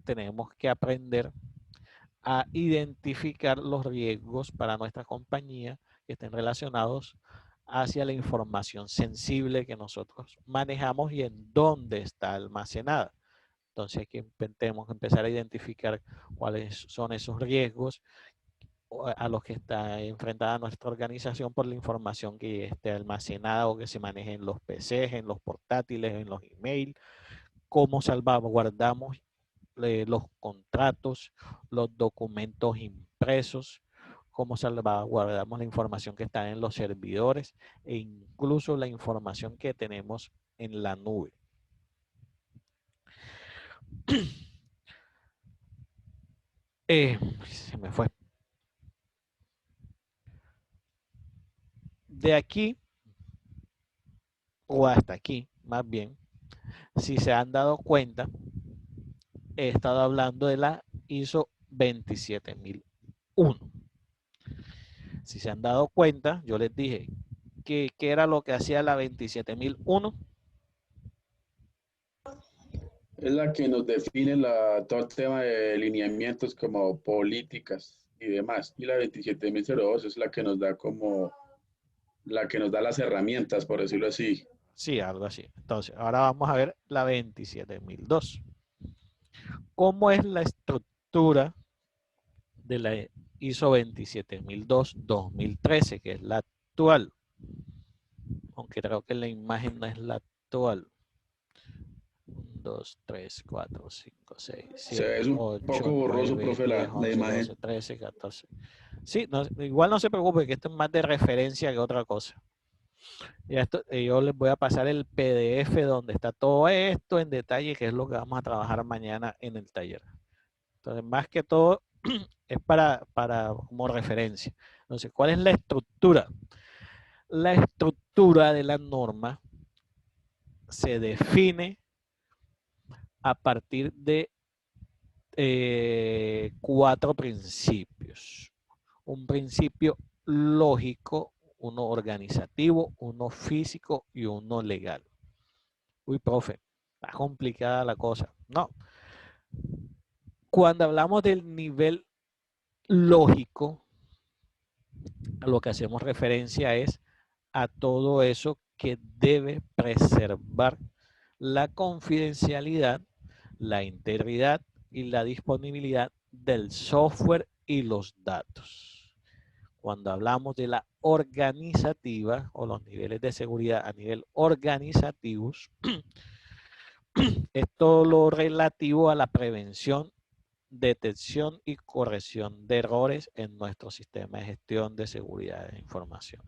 tenemos que aprender a identificar los riesgos para nuestra compañía que estén relacionados hacia la información sensible que nosotros manejamos y en dónde está almacenada. Entonces aquí tenemos que empezar a identificar cuáles son esos riesgos a los que está enfrentada nuestra organización por la información que esté almacenada o que se maneje en los PCs, en los portátiles, en los emails, cómo salvaguardamos los contratos, los documentos impresos, cómo salvaguardamos la información que está en los servidores e incluso la información que tenemos en la nube. Se me fue. De aquí, o hasta aquí, más bien, si se han dado cuenta, he estado hablando de la ISO 27001. Si se han dado cuenta, yo les dije que qué era lo que hacía la 27001. Es la que nos define todo el tema de lineamientos como políticas y demás. Y la 27002 es la que nos da las herramientas, por decirlo así. Sí, algo así. Entonces, ahora vamos a ver la 27002. ¿Cómo es la estructura de la ISO 27002-2013, que es la actual? Aunque creo que la imagen no es la actual. 1, 2, 3, 4, 5, 6, 7, 8, 9, 10, 11, 12, 13, 14. Sí, no, igual no se preocupe, que esto es más de referencia que otra cosa. Y esto, yo les voy a pasar el PDF donde está todo esto en detalle, que es lo que vamos a trabajar mañana en el taller. Entonces, más que todo, es para como referencia. Entonces, ¿cuál es la estructura? La estructura de la norma se define a partir de 4 principios. Un principio lógico, uno organizativo, uno físico y uno legal. Uy, profe, está complicada la cosa. No. Cuando hablamos del nivel lógico, a lo que hacemos referencia es a todo eso que debe preservar la confidencialidad, la integridad y la disponibilidad del software y los datos. Cuando hablamos de la organizativa o los niveles de seguridad a nivel organizativos, es todo lo relativo a la prevención, detección y corrección de errores en nuestro sistema de gestión de seguridad de información.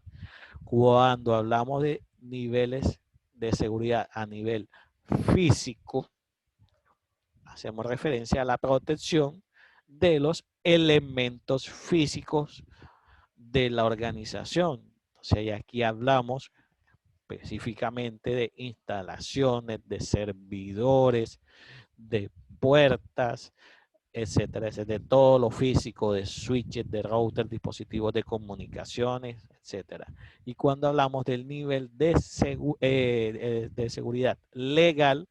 Cuando hablamos de niveles de seguridad a nivel físico, hacemos referencia a la protección de los elementos físicos de la organización. Entonces, aquí hablamos específicamente de instalaciones, de servidores, de puertas, etcétera, etcétera, de todo lo físico, de switches, de routers, dispositivos de comunicaciones, etcétera. Y cuando hablamos del nivel de seguridad legal,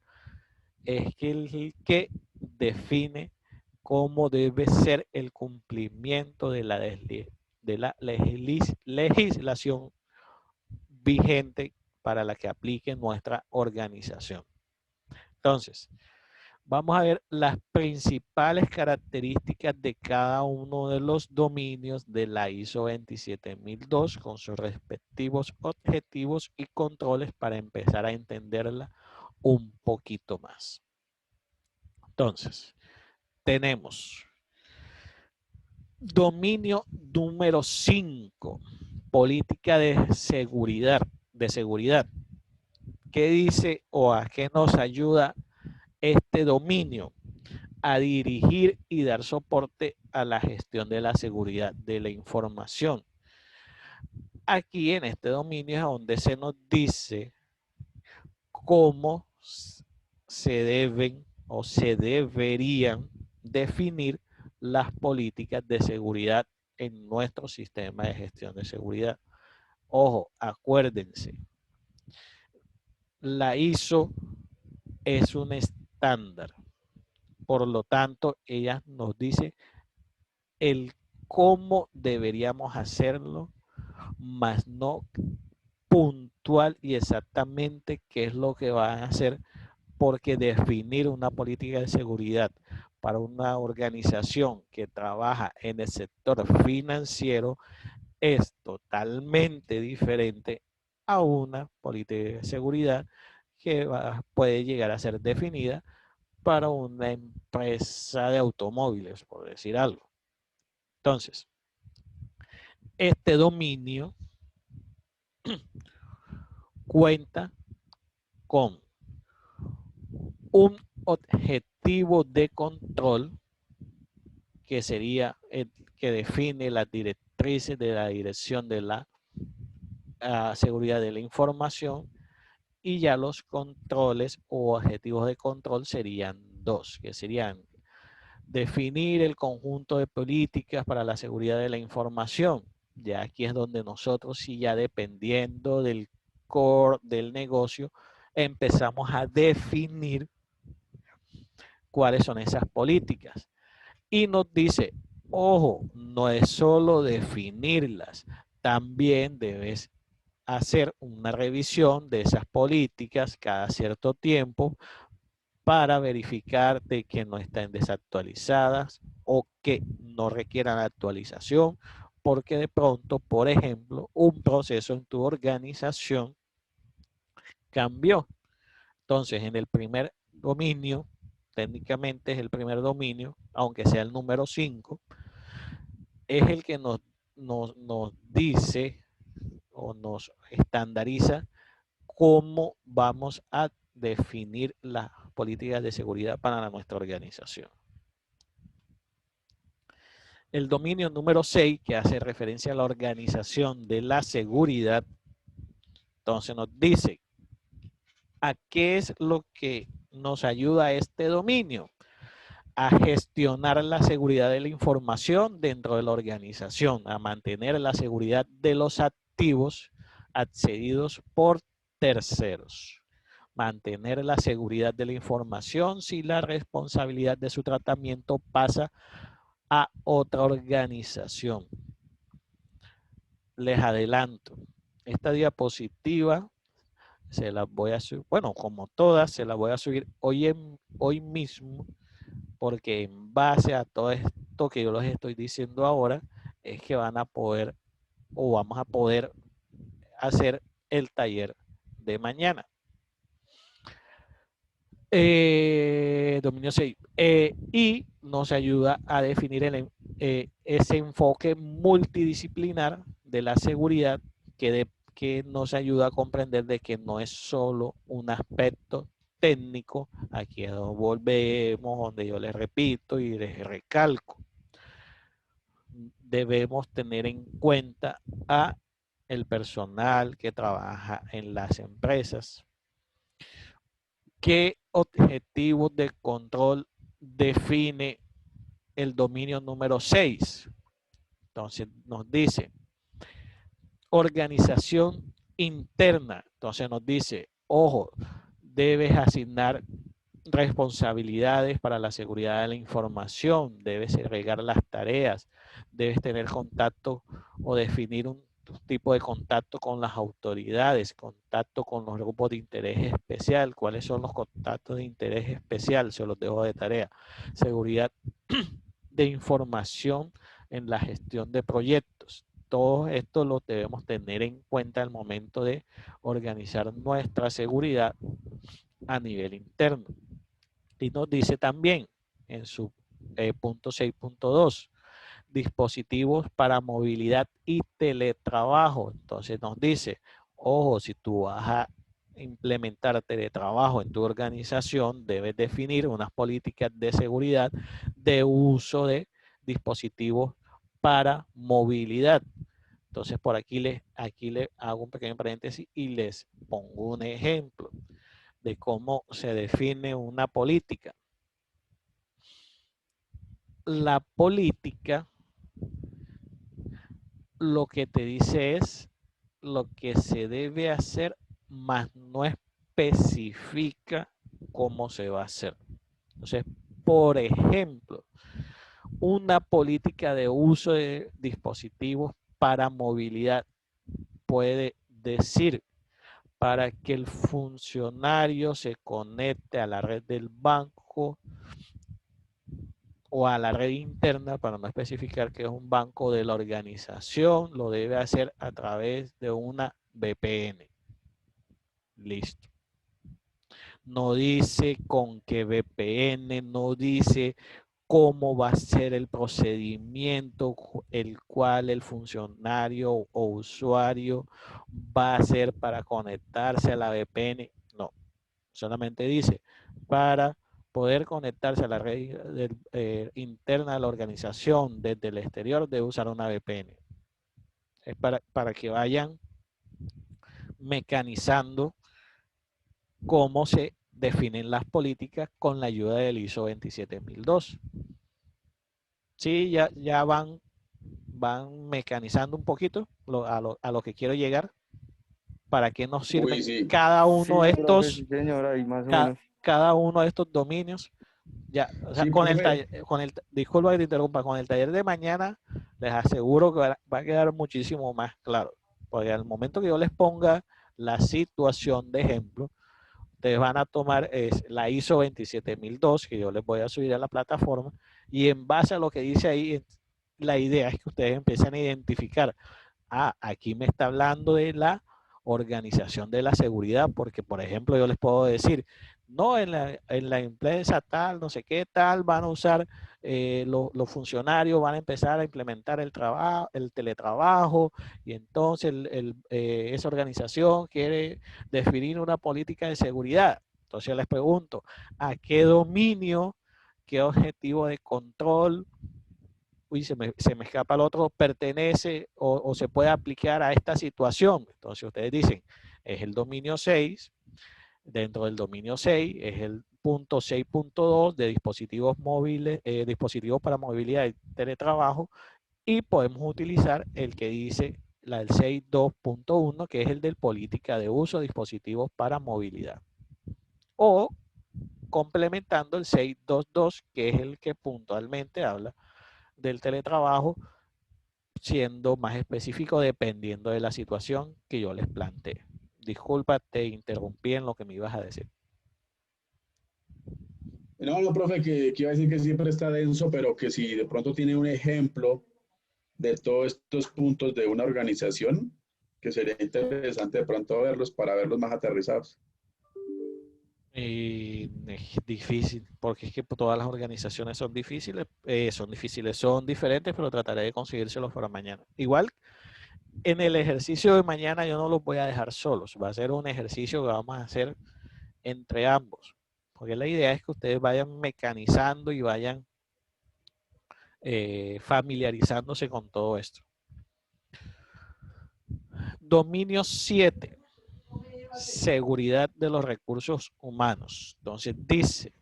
es el que define cómo debe ser el cumplimiento de la legislación vigente para la que aplique nuestra organización. Entonces, vamos a ver las principales características de cada uno de los dominios de la ISO 27002 con sus respectivos objetivos y controles para empezar a entenderla un poquito más. Entonces, tenemos dominio número 5, política de seguridad. ¿Qué dice o a qué nos ayuda este dominio? A dirigir y dar soporte a la gestión de la seguridad de la información. Aquí en este dominio es donde se nos dice cómo se deben o se deberían definir las políticas de seguridad en nuestro sistema de gestión de seguridad. Ojo, acuérdense, la ISO es un estándar. Por lo tanto, ella nos dice el cómo deberíamos hacerlo, más no puntual y exactamente qué es lo que van a hacer, porque definir una política de seguridad para una organización que trabaja en el sector financiero es totalmente diferente a una política de seguridad que puede llegar a ser definida para una empresa de automóviles, por decir algo. Entonces, este dominio cuenta con un objetivo de control que sería el que define las directrices de la dirección de la seguridad de la información, y ya los controles o objetivos de control serían dos, que serían definir el conjunto de políticas para la seguridad de la información. Ya aquí es donde nosotros, sí, ya dependiendo del core del negocio, empezamos a definir cuáles son esas políticas. Y nos dice, ojo, no es solo definirlas, también debes hacer una revisión de esas políticas cada cierto tiempo para verificar de que no estén desactualizadas o que no requieran actualización, porque de pronto, por ejemplo, un proceso en tu organización cambió. Entonces, en el primer dominio, técnicamente es el primer dominio, aunque sea el número 5, es el que nos dice o nos estandariza cómo vamos a definir las políticas de seguridad para nuestra organización. El dominio número 6, que hace referencia a la organización de la seguridad, entonces nos dice a qué es lo que nos ayuda a este dominio. A gestionar la seguridad de la información dentro de la organización, a mantener la seguridad de los activos accedidos por terceros, mantener la seguridad de la información si la responsabilidad de su tratamiento pasa a otra organización. Les adelanto, esta diapositiva se las voy a subir, bueno, como todas, se las voy a subir hoy mismo, porque en base a todo esto que yo les estoy diciendo ahora, es que van a poder o vamos a poder hacer el taller de mañana. Dominio 6. Y nos ayuda a definir ese enfoque multidisciplinar de la seguridad que nos ayuda a comprender de que no es solo un aspecto técnico. Aquí volvemos donde yo les repito y les recalco. Debemos tener en cuenta a el personal que trabaja en las empresas. ¿Qué objetivos de control define el dominio número 6? Entonces nos dice organización interna. Entonces nos dice, ojo, debes asignar responsabilidades para la seguridad de la información, debes segregar las tareas, debes tener contacto o definir un tipo de contacto con las autoridades, contacto con los grupos de interés especial. ¿Cuáles son los contactos de interés especial? Se los dejo de tarea. Seguridad de información en la gestión de proyectos. Todo esto lo debemos tener en cuenta al momento de organizar nuestra seguridad a nivel interno. Y nos dice también en su punto 6.2, dispositivos para movilidad y teletrabajo. Entonces nos dice, ojo, si tú vas a implementar teletrabajo en tu organización, debes definir unas políticas de seguridad de uso de dispositivos para movilidad. Entonces por aquí les hago un pequeño paréntesis y les pongo un ejemplo de cómo se define una política. La política lo que te dice es lo que se debe hacer, más no especifica cómo se va a hacer. Entonces, Por ejemplo, una política de uso de dispositivos para movilidad puede decir para que el funcionario se conecte a la red del banco o a la red interna, para no especificar que es un banco de la organización, lo debe hacer a través de una VPN. Listo. No dice con qué VPN, no dice cómo va a ser el procedimiento el cual el funcionario o usuario va a hacer para conectarse a la VPN. No, solamente dice para poder conectarse a la red interna de la organización desde el exterior debe usar una VPN. Es para que vayan mecanizando cómo se definen las políticas con la ayuda del ISO 27002. Sí, ya van mecanizando un poquito a lo que quiero llegar. ¿Para qué nos sirven Sí. cada uno Sí, de profe, estos, sí, señor, ahí más o menos. cada uno de estos dominios? Ya, o sea, Sí, con el profe. taller, disculpa que te interrumpa, con el taller de mañana les aseguro que va a quedar muchísimo más claro. Porque al momento que yo les ponga la situación de ejemplo, ustedes van a tomar la ISO 27002 que yo les voy a subir a la plataforma y en base a lo que dice ahí, la idea es que ustedes empiecen a identificar, aquí me está hablando de la organización de la seguridad, porque por ejemplo yo les puedo decir, no, en la empresa tal, no sé qué tal, van a usar, los funcionarios van a empezar a implementar el teletrabajo y entonces esa organización quiere definir una política de seguridad. Entonces yo les pregunto, ¿a qué dominio, qué objetivo de control, uy, se me escapa el otro, pertenece o se puede aplicar a esta situación? Entonces ustedes dicen, es el dominio 6, dentro del dominio 6 es el punto 6.2 de dispositivos móviles, dispositivos para movilidad y teletrabajo, y podemos utilizar el que dice el 6.2.1, que es el de política de uso de dispositivos para movilidad. O complementando el 6.2.2, que es el que puntualmente habla del teletrabajo, siendo más específico dependiendo de la situación que yo les planteé. Disculpa, te interrumpí en lo que me ibas a decir. No, profe, que iba a decir que siempre está denso, pero que si de pronto tiene un ejemplo de todos estos puntos de una organización, que sería interesante de pronto verlos para verlos más aterrizados. Y es difícil, porque es que todas las organizaciones son diferentes, pero trataré de conseguírselos para mañana. Igual, en el ejercicio de mañana yo no los voy a dejar solos, va a ser un ejercicio que vamos a hacer entre ambos, porque la idea es que ustedes vayan mecanizando y vayan familiarizándose con todo esto. Dominio 7, seguridad de los recursos humanos. Entonces dice,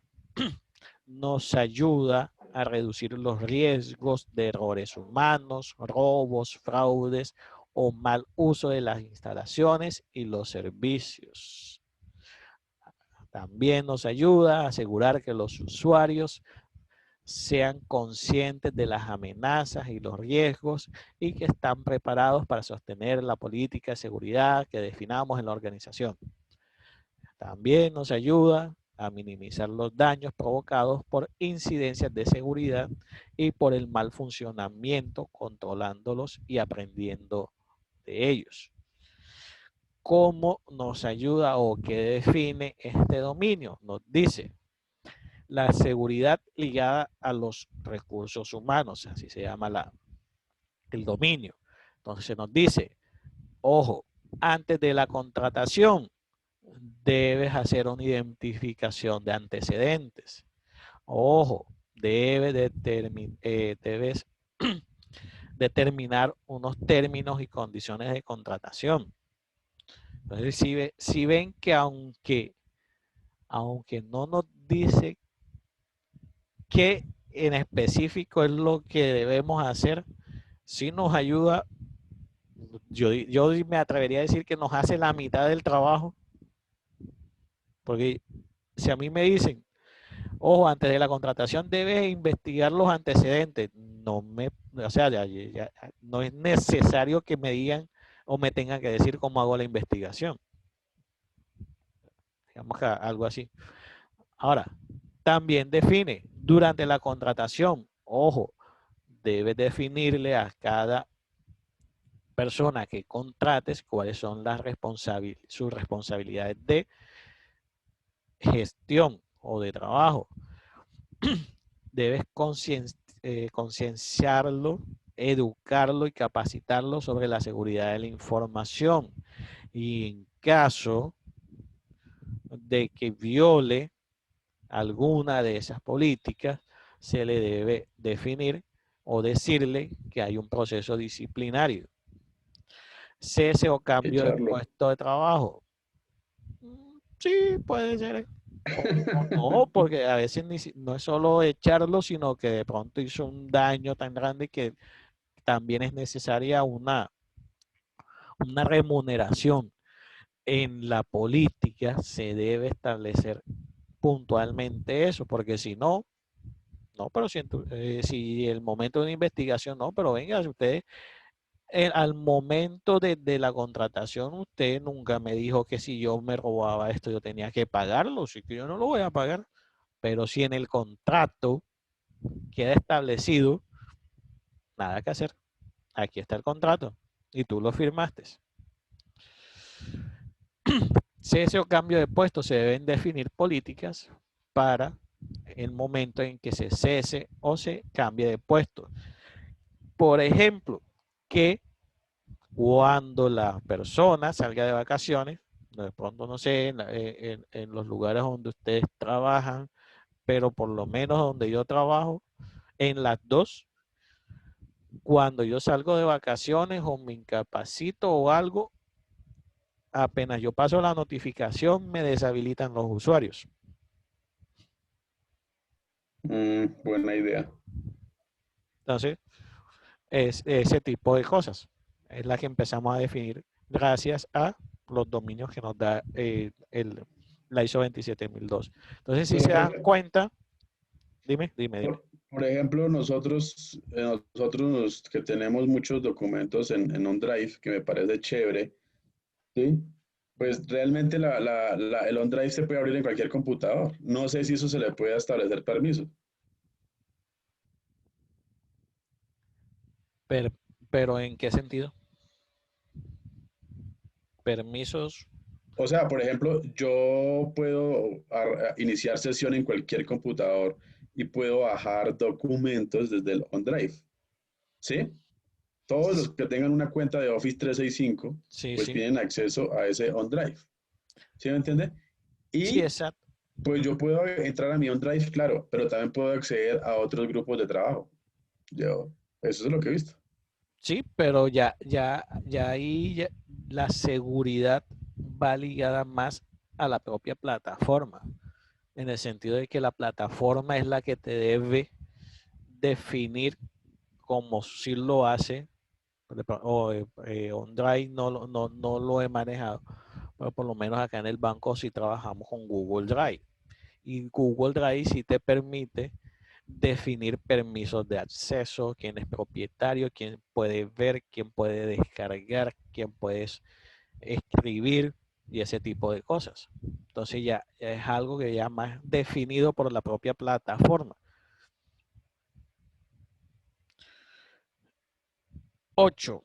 nos ayuda a reducir los riesgos de errores humanos, robos, fraudes o mal uso de las instalaciones y los servicios. También nos ayuda a asegurar que los usuarios sean conscientes de las amenazas y los riesgos y que están preparados para sostener la política de seguridad que definamos en la organización. También nos ayuda a minimizar los daños provocados por incidencias de seguridad y por el mal funcionamiento, controlándolos y aprendiendo de ellos. ¿Cómo nos ayuda o qué define este dominio? Nos dice la seguridad ligada a los recursos humanos, así se llama el dominio. Entonces nos dice, ojo, antes de la contratación debes hacer una identificación de antecedentes. Ojo, debes determinar unos términos y condiciones de contratación. Entonces, si ven que aunque no nos dice qué en específico es lo que debemos hacer, sí nos ayuda. Yo me atrevería a decir que nos hace la mitad del trabajo, porque si a mí me dicen, Ojo, antes de la contratación debes investigar los antecedentes. O sea, no es necesario que me digan o me tengan que decir cómo hago la investigación. Digamos que algo así. Ahora, también define durante la contratación, ojo, debes definirle a cada persona que contrates cuáles son sus responsabilidades de gestión o de trabajo. Debes concienciarlo, educarlo y capacitarlo sobre la seguridad de la información. Y en caso de que viole alguna de esas políticas, se le debe definir o decirle que hay un proceso disciplinario. Cese o cambio de Echarlo. puesto de trabajo. Sí, puede ser. No, porque a veces no es solo echarlo, sino que de pronto hizo un daño tan grande que también es necesaria una remuneración. En la política se debe establecer puntualmente eso, porque si no, no, pero si el momento de una investigación, no, pero venga, si usted al momento de la contratación, usted nunca me dijo que si yo me robaba esto, yo tenía que pagarlo, así que yo no lo voy a pagar. Pero si en el contrato queda establecido, nada que hacer. Aquí está el contrato y tú lo firmaste. Cese o cambio de puesto, se deben definir políticas para el momento en que se cese o se cambie de puesto. Por ejemplo, que cuando la persona salga de vacaciones, de pronto no sé, en los lugares donde ustedes trabajan, pero por lo menos donde yo trabajo, en las dos, cuando yo salgo de vacaciones o me incapacito o algo, apenas yo paso la notificación, me deshabilitan los usuarios. Buena idea. Entonces, es ese tipo de cosas. Es la que empezamos a definir gracias a los dominios que nos da la ISO 27002. Entonces, si Pero se dan cuenta, dime. por ejemplo, nosotros que tenemos muchos documentos en OneDrive, que me parece chévere, ¿sí? Pues realmente el OneDrive se puede abrir en cualquier computador. No sé si eso se le puede establecer permiso. Pero, pero ¿en qué sentido? Permisos. O sea, por ejemplo, yo puedo iniciar sesión en cualquier computador y puedo bajar documentos desde el OneDrive, ¿sí? Todos los que tengan una cuenta de Office 365, Sí, pues sí. tienen acceso a ese OneDrive, ¿sí me entiende? Sí, Y exacto. pues yo puedo entrar a mi OneDrive, claro, pero también puedo acceder a otros grupos de trabajo. Eso es lo que he visto. Sí, pero ya ahí la seguridad va ligada más a la propia plataforma, en el sentido de que la plataforma es la que te debe definir como si lo hace, OneDrive no lo he manejado, pero por lo menos acá en el banco sí trabajamos con Google Drive. Y Google Drive sí te permite definir permisos de acceso, quién es propietario, quién puede ver, quién puede descargar, quién puedes escribir y ese tipo de cosas. Entonces ya es algo que ya más definido por la propia plataforma. 8.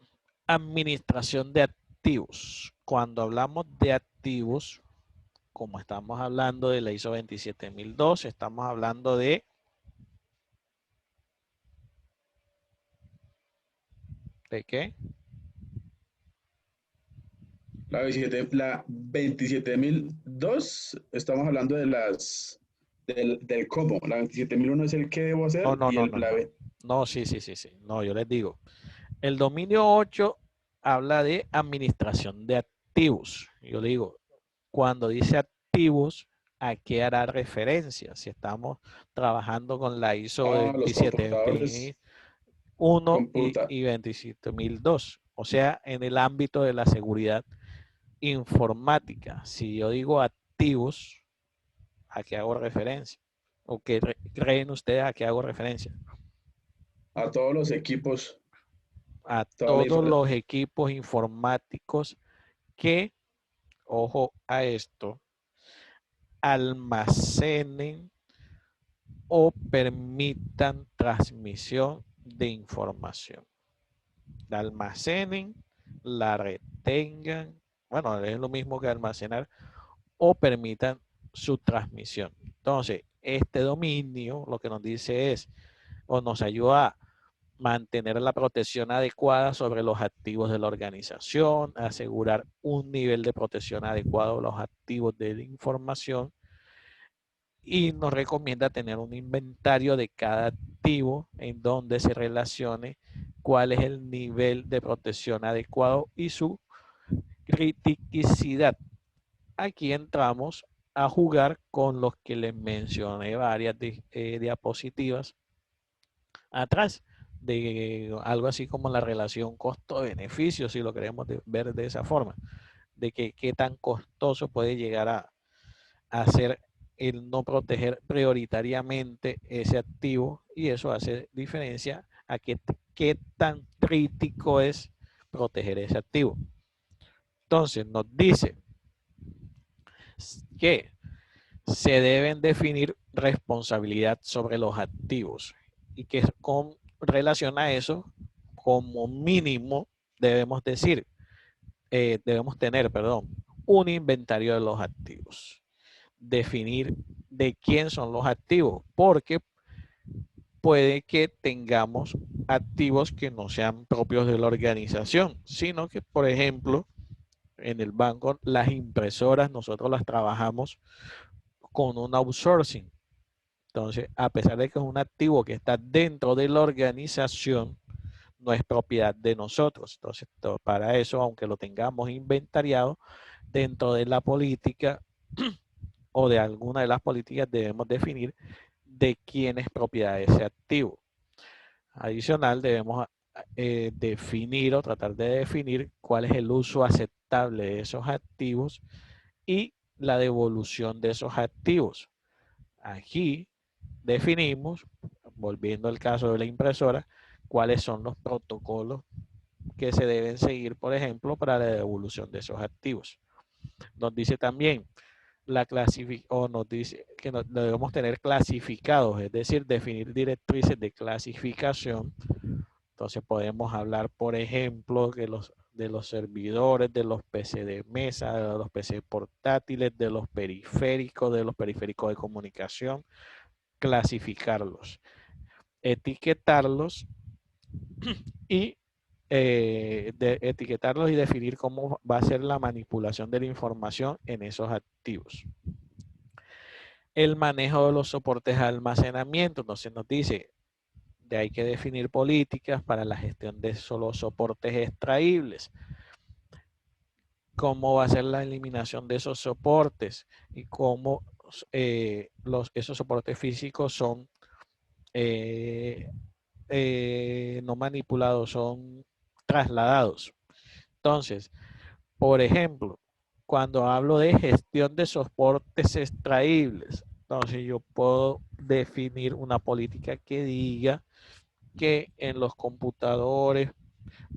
Administración de activos. Cuando hablamos de activos, como estamos hablando de la ISO 27002, estamos hablando ¿de qué? La 27002, estamos hablando del cómo. La 27001 es el que debo No, hacer no, y no, no, no. No, sí. No, yo les digo. El dominio 8 habla de administración de activos. Yo le digo, cuando dice activos, ¿a qué hará referencia? Si estamos trabajando con la ISO los computadores 27001 computa. y 27002, o sea, en el ámbito de la seguridad informática. Si yo digo activos, ¿a qué hago referencia? ¿O qué creen ustedes a qué hago referencia? A todos los equipos, A toda la todos infra- los equipos informáticos que, ojo a esto, almacenen o permitan transmisión de información. La almacenen, la retengan, bueno, es lo mismo que almacenar, o permitan su transmisión. Entonces, este dominio lo que nos dice es, o nos ayuda a mantener la protección adecuada sobre los activos de la organización, asegurar un nivel de protección adecuado a los activos de la información, y nos recomienda tener un inventario de cada activo en donde se relacione cuál es el nivel de protección adecuado y su criticidad. Aquí entramos a jugar con los que les mencioné varias diapositivas atrás, de algo así como la relación costo-beneficio, si lo queremos ver de esa forma, de que qué tan costoso puede llegar a ser el no proteger prioritariamente ese activo, y eso hace diferencia a qué tan crítico es proteger ese activo. Entonces nos dice que se deben definir responsabilidad sobre los activos y que con relación a eso, como mínimo, debemos tener, un inventario de los activos. Definir de quién son los activos, porque puede que tengamos activos que no sean propios de la organización, sino que, por ejemplo, en el banco, las impresoras nosotros las trabajamos con un outsourcing. Entonces, a pesar de que es un activo que está dentro de la organización, no es propiedad de nosotros. Entonces, para eso, aunque lo tengamos inventariado, dentro de la política o de alguna de las políticas debemos definir de quién es propiedad de ese activo. Adicional, debemos definir o tratar de definir cuál es el uso aceptable de esos activos y la devolución de esos activos. Aquí definimos, volviendo al caso de la impresora, cuáles son los protocolos que se deben seguir, por ejemplo, para la devolución de esos activos. Nos dice también nos dice que debemos tener clasificados, es decir, definir directrices de clasificación. Entonces podemos hablar, por ejemplo, de los servidores, de los PC de mesa, de los PC portátiles, de los periféricos de comunicación, clasificarlos, etiquetarlos y etiquetarlos y definir cómo va a ser la manipulación de la información en esos activos. El manejo de los soportes de almacenamiento, entonces nos dice, de hay que definir políticas para la gestión de los soportes extraíbles. Cómo va a ser la eliminación de esos soportes y cómo esos soportes físicos son no manipulados, son trasladados. Entonces, por ejemplo, cuando hablo de gestión de soportes extraíbles, entonces yo puedo definir una política que diga que en los computadores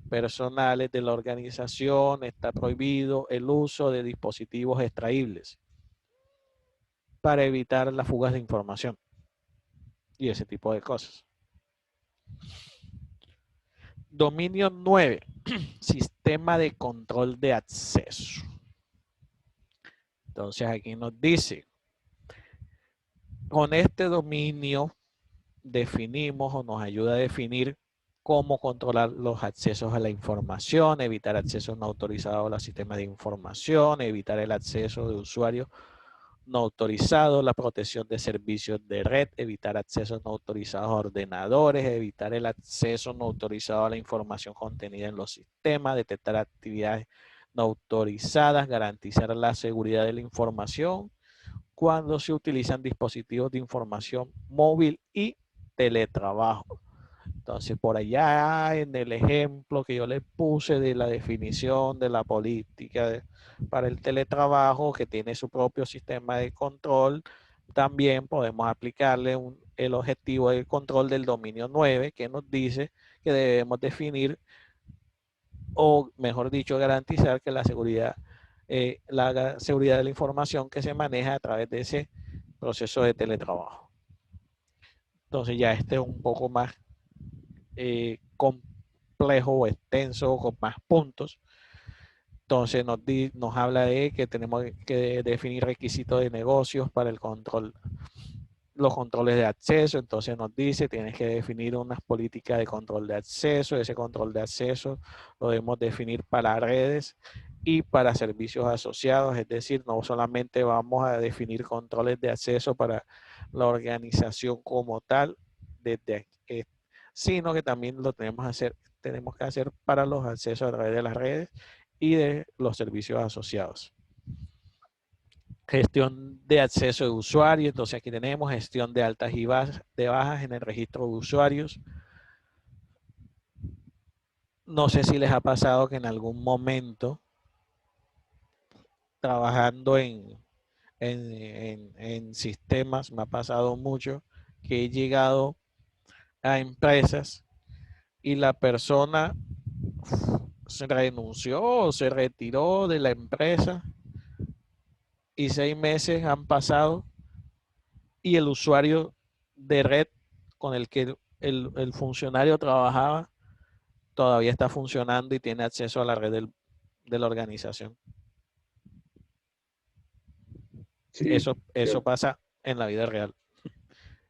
personales de la organización está prohibido el uso de dispositivos extraíbles para evitar las fugas de información y ese tipo de cosas. Dominio 9, sistema de control de acceso. Entonces aquí nos dice, con este dominio definimos o nos ayuda a definir cómo controlar los accesos a la información, evitar accesos no autorizados a los sistemas de información, evitar el acceso de usuarios no autorizados, la protección de servicios de red, evitar accesos no autorizados a ordenadores, evitar el acceso no autorizado a la información contenida en los sistemas, detectar actividades no autorizadas, garantizar la seguridad de la información cuando se utilizan dispositivos de información móvil y teletrabajo. Entonces, por allá en el ejemplo que yo les puse de la definición de la política para el teletrabajo, que tiene su propio sistema de control, también podemos aplicarle el objetivo del control del dominio 9, que nos dice que debemos definir, o mejor dicho, garantizar que la seguridad de la información que se maneja a través de ese proceso de teletrabajo. Entonces ya este es un poco más complejo o extenso, con más puntos. Entonces nos habla de que tenemos que definir requisitos de negocios para el control, los controles de acceso. Entonces nos dice, tienes que definir unas políticas de control de acceso. Ese control de acceso lo debemos definir para redes y para servicios asociados. Es decir, no solamente vamos a definir controles de acceso para la organización como tal, sino que también lo tenemos que hacer para los accesos a través de las redes y de los servicios asociados. Gestión de acceso de usuario. Entonces aquí tenemos gestión de altas y bajas en el registro de usuarios. No sé si les ha pasado que en algún momento, trabajando en sistemas, me ha pasado mucho que he llegado a empresas y la persona se renunció o se retiró de la empresa y 6 meses han pasado y el usuario de red con el que el funcionario trabajaba todavía está funcionando y tiene acceso a la red de la organización. Sí, eso pasa en la vida real.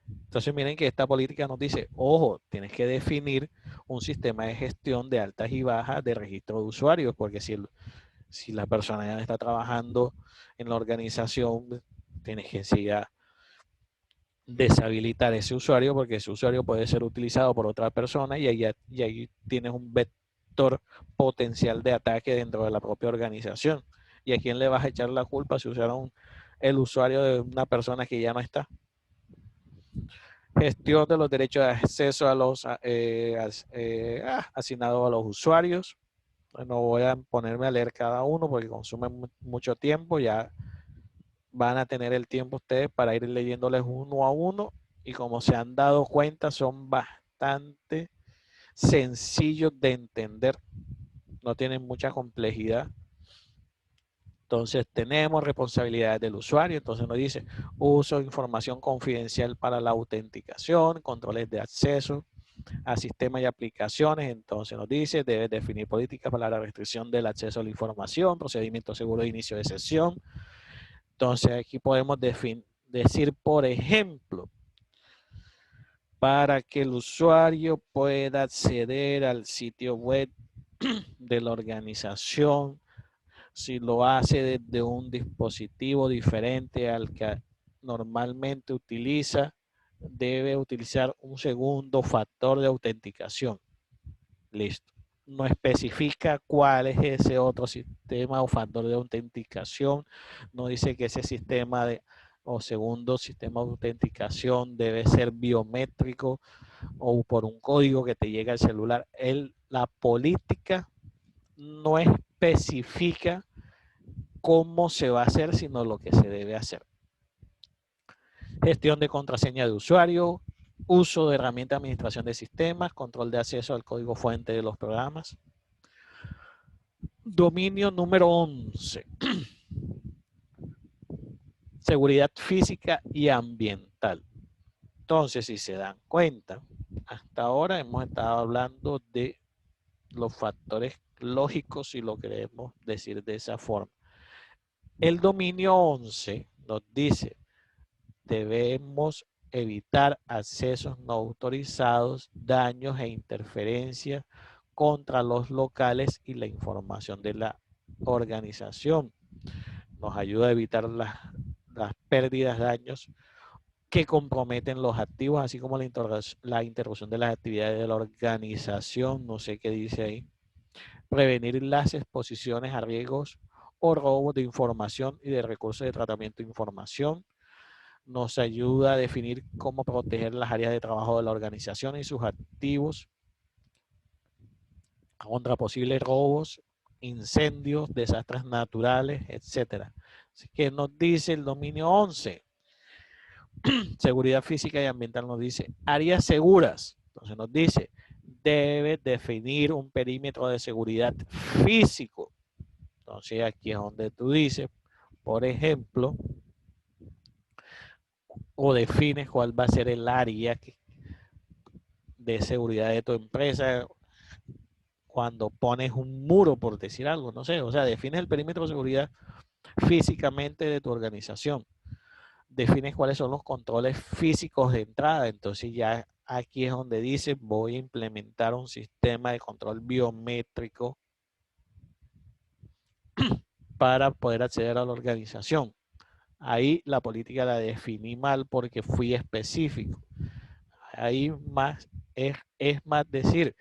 Entonces miren que esta política nos dice, ojo, tienes que definir un sistema de gestión de altas y bajas de registro de usuarios, porque si la persona ya está trabajando en la organización, tienes que enseguida deshabilitar ese usuario, porque ese usuario puede ser utilizado por otra persona y ahí tienes un vector potencial de ataque dentro de la propia organización. ¿Y a quién le vas a echar la culpa si usaron el usuario de una persona que ya no está? Gestión de los derechos de acceso a los asignados a los usuarios. No voy a ponerme a leer cada uno porque consume mucho tiempo. Ya van a tener el tiempo ustedes para ir leyéndoles uno a uno, y como se han dado cuenta son bastante sencillos de entender, no tienen mucha complejidad. Entonces tenemos responsabilidades del usuario. Entonces nos dice uso de información confidencial para la autenticación, controles de acceso a sistemas y aplicaciones. Entonces nos dice debes definir políticas para la restricción del acceso a la información, procedimiento seguro de inicio de sesión. Entonces aquí podemos decir, por ejemplo, para que el usuario pueda acceder al sitio web de la organización, si lo hace desde un dispositivo diferente al que normalmente utiliza, debe utilizar un segundo factor de autenticación. Listo. No especifica cuál es ese otro sistema o factor de autenticación. No dice que ese sistema o segundo sistema de autenticación debe ser biométrico o por un código que te llega al celular. La política no especifica cómo se va a hacer, sino lo que se debe hacer. Gestión de contraseña de usuario, uso de herramientas de administración de sistemas, control de acceso al código fuente de los programas. Dominio número 11. Seguridad física y ambiental. Entonces, si se dan cuenta, hasta ahora hemos estado hablando de los factores lógicos, si lo queremos decir de esa forma. El dominio 11 nos dice, debemos evitar accesos no autorizados, daños e interferencias contra los locales y la información de la organización. Nos ayuda a evitar las pérdidas, daños que comprometen los activos, así como la interrupción de las actividades de la organización. No sé qué dice ahí. Prevenir las exposiciones a riesgos o robos de información y de recursos de tratamiento de información. Nos ayuda a definir cómo proteger las áreas de trabajo de la organización y sus activos contra posibles robos, incendios, desastres naturales, etc. Así que nos dice el dominio 11. seguridad física y ambiental nos dice áreas seguras. Entonces nos dice, debe definir un perímetro de seguridad físico. Entonces aquí es donde tú dices, por ejemplo, o defines cuál va a ser el área de seguridad de tu empresa cuando pones un muro, por decir algo, no sé, o sea, defines el perímetro de seguridad físicamente de tu organización. Defines cuáles son los controles físicos de entrada. Entonces ya aquí es donde dice, voy a implementar un sistema de control biométrico para poder acceder a la organización. Ahí la política la definí mal porque fui específico. Ahí más es más decir,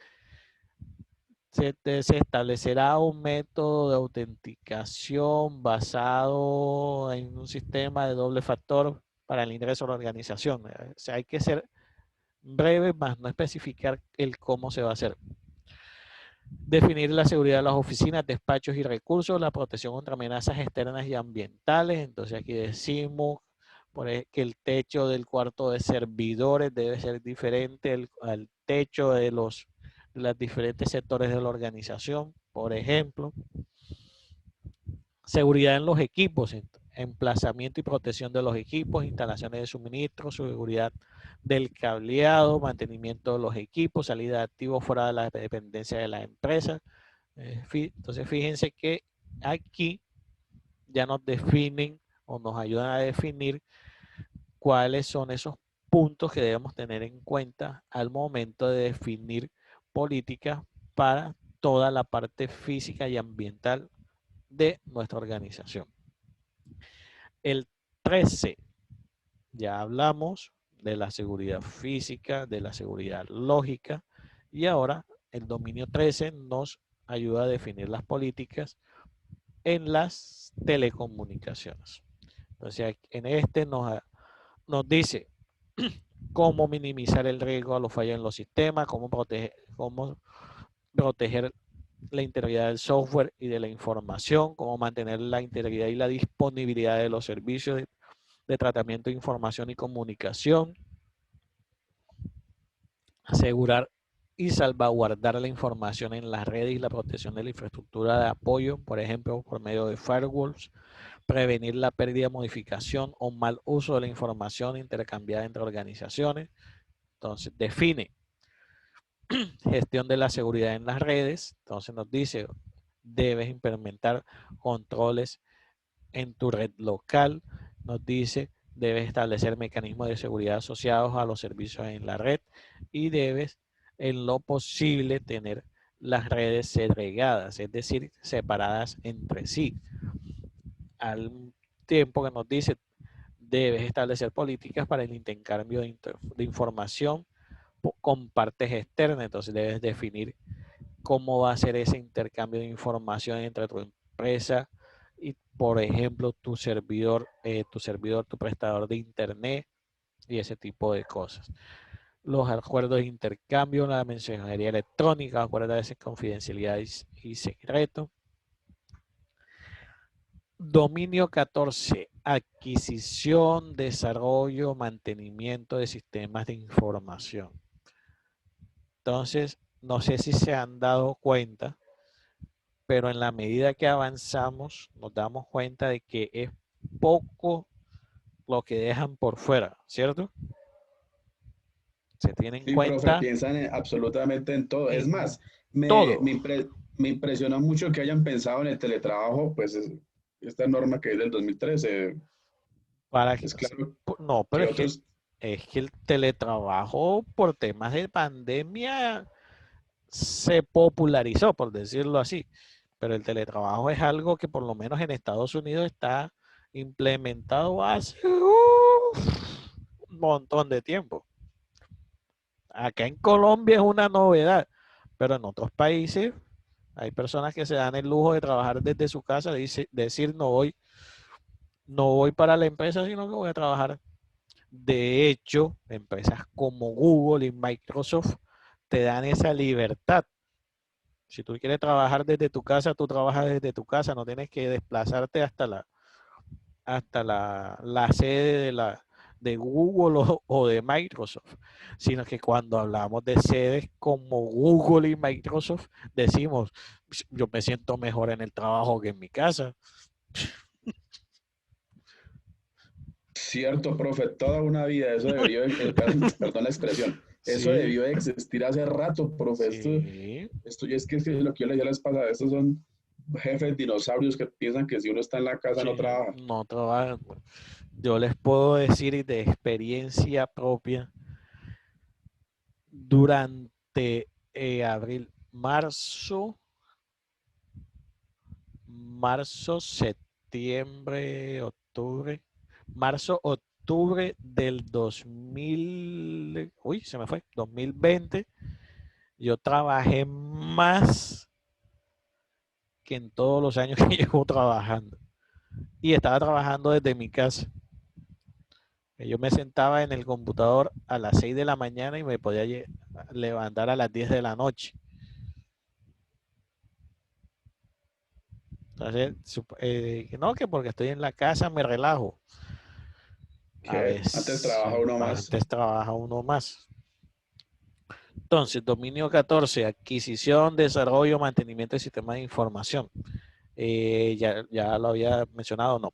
se establecerá un método de autenticación basado en un sistema de doble factor para el ingreso a la organización. O sea, hay que ser breve, más no especificar el cómo se va a hacer. Definir la seguridad de las oficinas, despachos y recursos, la protección contra amenazas externas y ambientales. Entonces aquí decimos que el techo del cuarto de servidores debe ser diferente al techo de los diferentes sectores de la organización. Por ejemplo, seguridad en los equipos, emplazamiento y protección de los equipos, instalaciones de suministro, seguridad del cableado, mantenimiento de los equipos, salida de activos fuera de la dependencia de la empresa. Entonces fíjense que aquí ya nos definen o nos ayudan a definir cuáles son esos puntos que debemos tener en cuenta al momento de definir políticas para toda la parte física y ambiental de nuestra organización. El 13, ya hablamos de la seguridad física, de la seguridad lógica, y ahora el dominio 13 nos ayuda a definir las políticas en las telecomunicaciones. Entonces, en este nos dice cómo minimizar el riesgo a los fallos en los sistemas, cómo proteger la integridad del software y de la información, cómo mantener la integridad y la disponibilidad de los servicios de tratamiento de información y comunicación, asegurar y salvaguardar la información en las redes y la protección de la infraestructura de apoyo, por ejemplo, por medio de firewalls, prevenir la pérdida, modificación o mal uso de la información intercambiada entre organizaciones. Entonces, define gestión de la seguridad en las redes. Entonces nos dice, debes implementar controles en tu red local. Nos dice, debes establecer mecanismos de seguridad asociados a los servicios en la red y debes, en lo posible, tener las redes segregadas, es decir, separadas entre sí. Al tiempo que nos dice, debes establecer políticas para el intercambio de información con partes externas. Entonces debes definir cómo va a ser ese intercambio de información entre tu empresa y, por ejemplo, tu servidor, tu prestador de internet y ese tipo de cosas. Los acuerdos de intercambio, la mensajería electrónica, acuerdos de confidencialidad y secreto. Dominio 14, adquisición, desarrollo, mantenimiento de sistemas de información. Entonces, no sé si se han dado cuenta, pero en la medida que avanzamos, nos damos cuenta de que es poco lo que dejan por fuera, ¿cierto? Se tiene en Sí, profe, cuenta piensan absolutamente en todo. Es en más, me, todo. me, impre- me impresionó mucho que hayan pensado en el teletrabajo, pues esta norma que es del 2013, Para, es claro no, pero que otros, es que el teletrabajo por temas de pandemia se popularizó, por decirlo así. Pero el teletrabajo es algo que por lo menos en Estados Unidos está implementado hace un montón de tiempo. Acá en Colombia es una novedad, pero en otros países hay personas que se dan el lujo de trabajar desde su casa, decir no voy para la empresa, sino que voy a trabajar. De hecho, empresas como Google y Microsoft te dan esa libertad. Si tú quieres trabajar desde tu casa, tú trabajas desde tu casa, no tienes que desplazarte hasta la sede de Google o de Microsoft, sino que cuando hablamos de sedes como Google y Microsoft, decimos, yo me siento mejor en el trabajo que en mi casa. Cierto, profe, toda una vida, eso debió, perdón la expresión, eso Sí, debió de existir hace rato, profe. sí, Esto es que lo que yo le decía la vez pasada, estos son jefes dinosaurios que piensan que si uno está en la casa no sí, trabaja. no trabajan. Yo les puedo decir de experiencia propia, durante abril, marzo, septiembre, octubre, octubre del 2000, uy, se me fue, 2020, yo trabajé más que en todos los años que llevo trabajando. Y estaba trabajando desde mi casa. Yo me sentaba en el computador a las 6 de la mañana y me podía levantar a las 10 de la noche. Entonces, no, que porque estoy en la casa me relajo. A Que antes veces, trabaja uno más. antes trabaja uno más. Entonces, dominio 14, adquisición, desarrollo, mantenimiento de sistemas de información. Ya lo había mencionado, ¿no?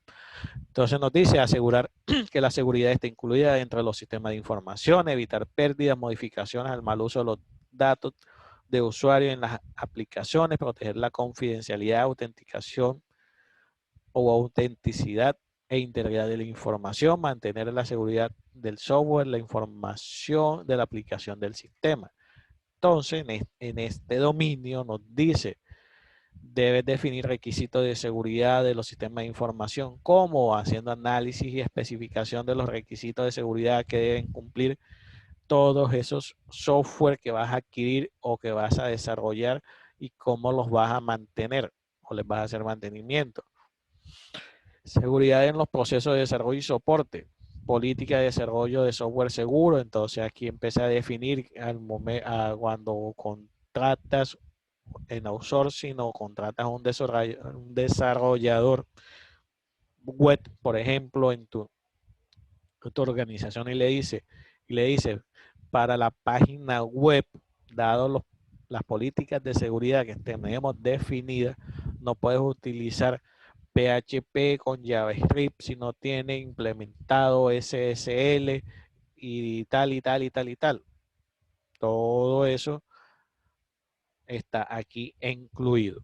Entonces nos dice asegurar que la seguridad esté incluida dentro de los sistemas de información, evitar pérdidas, modificaciones al mal uso de los datos de usuario en las aplicaciones, proteger la confidencialidad, autenticación o autenticidad e integridad de la información, mantener la seguridad del software, la información de la aplicación del sistema. Entonces, en este dominio nos dice, debes definir requisitos de seguridad de los sistemas de información, como haciendo análisis y especificación de los requisitos de seguridad que deben cumplir todos esos software que vas a adquirir o que vas a desarrollar y cómo los vas a mantener o les vas a hacer mantenimiento. Seguridad en los procesos de desarrollo y soporte. Política de desarrollo de software seguro. Entonces aquí empecé a definir cuando contratas en outsourcing o contratas a un desarrollador web, por ejemplo, en tu organización y le dice para la página web, dado las políticas de seguridad que tenemos definidas, no puedes utilizar PHP con JavaScript si no tiene implementado SSL y tal y tal y tal y tal. Todo eso está aquí incluido.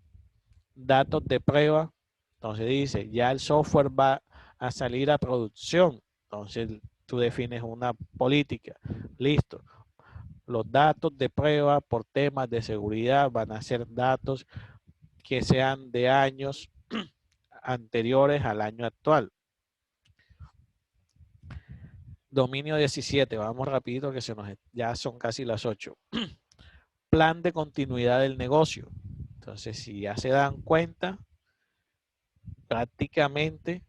Datos de prueba. Entonces dice, ya el software va a salir a producción. Entonces tú defines una política. Listo. Los datos de prueba por temas de seguridad van a ser datos que sean de años anteriores al año actual. Dominio 17, vamos rapidito que ya son casi las 8. Plan de continuidad del negocio. Entonces, si ya se dan cuenta, prácticamente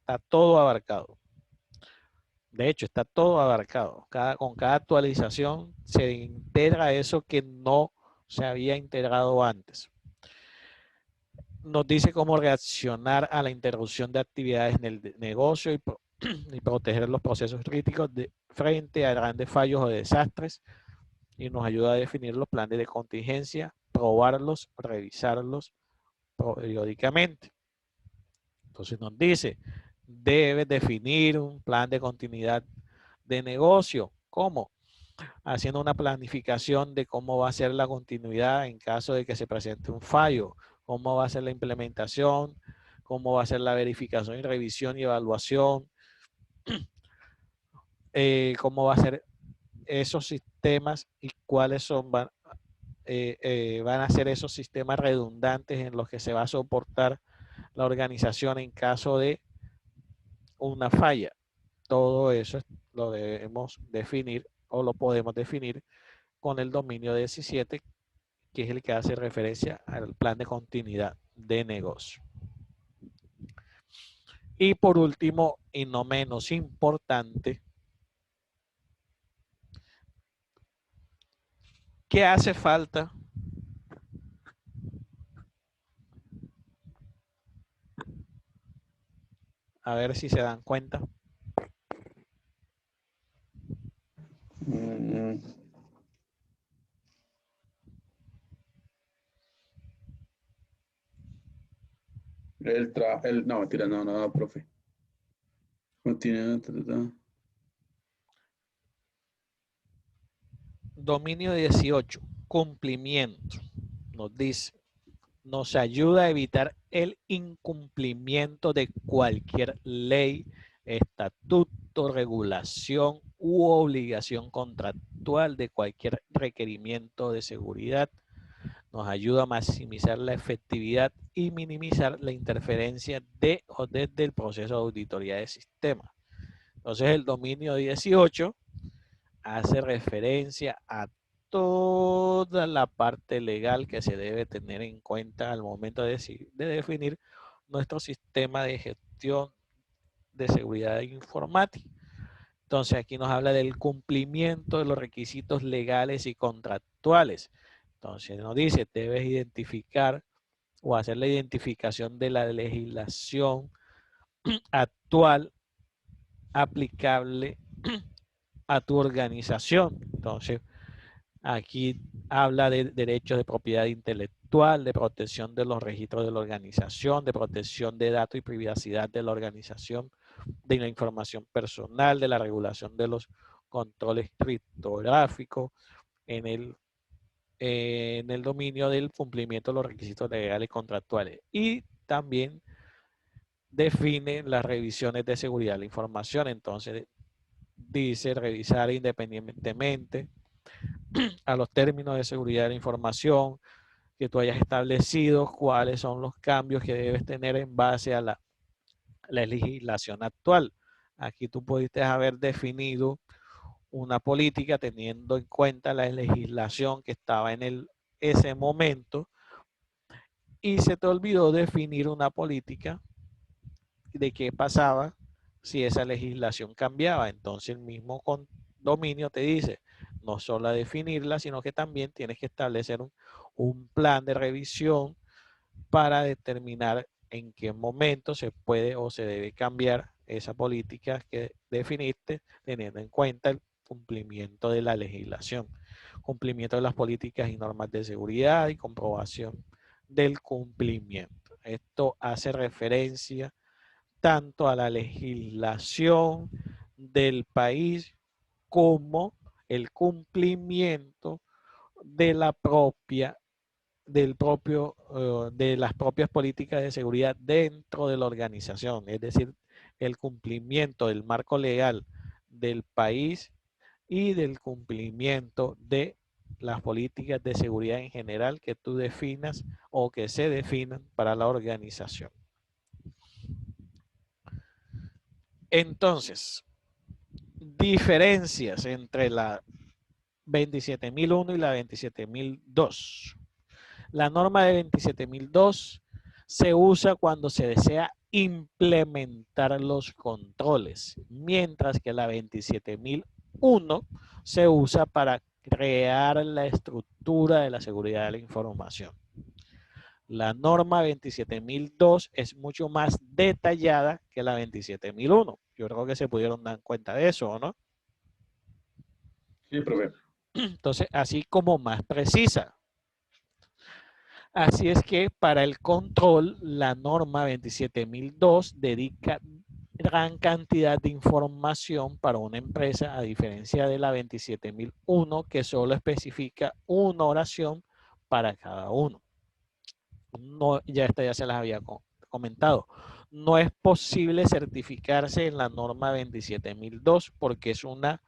está todo abarcado. De hecho, está todo abarcado. Con cada actualización se integra eso que no se había integrado antes. Nos dice cómo reaccionar a la interrupción de actividades en el negocio y proteger los procesos críticos frente a grandes fallos o desastres, y nos ayuda a definir los planes de contingencia, probarlos, revisarlos periódicamente. Entonces nos dice, debes definir un plan de continuidad de negocio. ¿Cómo? Haciendo una planificación de cómo va a ser la continuidad en caso de que se presente un fallo, cómo va a ser la implementación, cómo va a ser la verificación y revisión y evaluación, cómo va a ser esos sistemas y cuáles van a ser esos sistemas redundantes en los que se va a soportar la organización en caso de una falla. Todo eso lo debemos definir o lo podemos definir con el dominio 17, que es el que hace referencia al plan de continuidad de negocio. Y por último, y no menos importante, ¿qué hace falta? A ver si se dan cuenta. Mm, no, mentira, no, profe. Continúa. Dominio 18, cumplimiento. Nos dice, nos ayuda a evitar el incumplimiento de cualquier ley, estatuto, regulación u obligación contractual de cualquier requerimiento de seguridad. Nos ayuda a maximizar la efectividad y minimizar la interferencia de o desde el proceso de auditoría de sistemas. Entonces el dominio 18 hace referencia a toda la parte legal que se debe tener en cuenta al momento de definir nuestro sistema de gestión de seguridad informática. Entonces aquí nos habla del cumplimiento de los requisitos legales y contractuales. Entonces nos dice, debes identificar o hacer la identificación de la legislación actual aplicable a tu organización. Entonces, aquí habla de derechos de propiedad intelectual, de protección de los registros de la organización, de protección de datos y privacidad de la organización, de la información personal, de la regulación de los controles criptográficos en el dominio del cumplimiento de los requisitos legales y contractuales. Y también define las revisiones de seguridad de la información. Entonces, dice revisar independientemente a los términos de seguridad de la información que tú hayas establecido, cuáles son los cambios que debes tener en base a la legislación actual. Aquí tú pudiste haber definido una política teniendo en cuenta la legislación que estaba en ese momento y se te olvidó definir una política de qué pasaba si esa legislación cambiaba. Entonces el mismo dominio te dice no solo a definirla, sino que también tienes que establecer un plan de revisión para determinar en qué momento se puede o se debe cambiar esa política que definiste, teniendo en cuenta el cumplimiento de la legislación, cumplimiento de las políticas y normas de seguridad y comprobación del cumplimiento. Esto hace referencia tanto a la legislación del país como el cumplimiento de la propia de las propias políticas de seguridad dentro de la organización, es decir, el cumplimiento del marco legal del país y del cumplimiento de las políticas de seguridad en general que tú definas o que se definan para la organización. Entonces, diferencias entre la 27001 y la 27002. La norma de 27002 se usa cuando se desea implementar los controles, mientras que la 27001 se usa para crear la estructura de la seguridad de la información. La norma 27002 es mucho más detallada que la 27001. Yo creo que se pudieron dar cuenta de eso, ¿o no? Sí, profe. Entonces, así como más precisa. Así es que para el control, la norma 27002 dedica gran cantidad de información para una empresa, a diferencia de la 27001, que solo especifica una oración para cada uno. No, ya se las había comentado. No es posible certificarse en la norma 27002 porque es una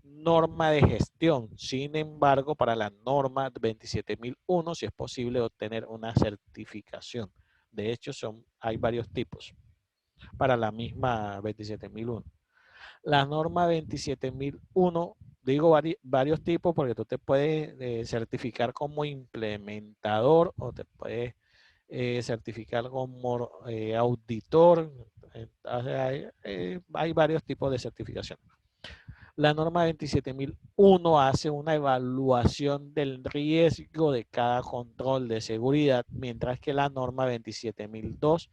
norma de gestión. Sin embargo, para la norma 27001 sí es posible obtener una certificación. De hecho, hay varios tipos para la misma 27001. La norma 27001, digo varios tipos porque tú te puedes certificar como implementador o te puedes certificar como auditor. Hay varios tipos de certificación. La norma 27001 hace una evaluación del riesgo de cada control de seguridad, mientras que la norma 27002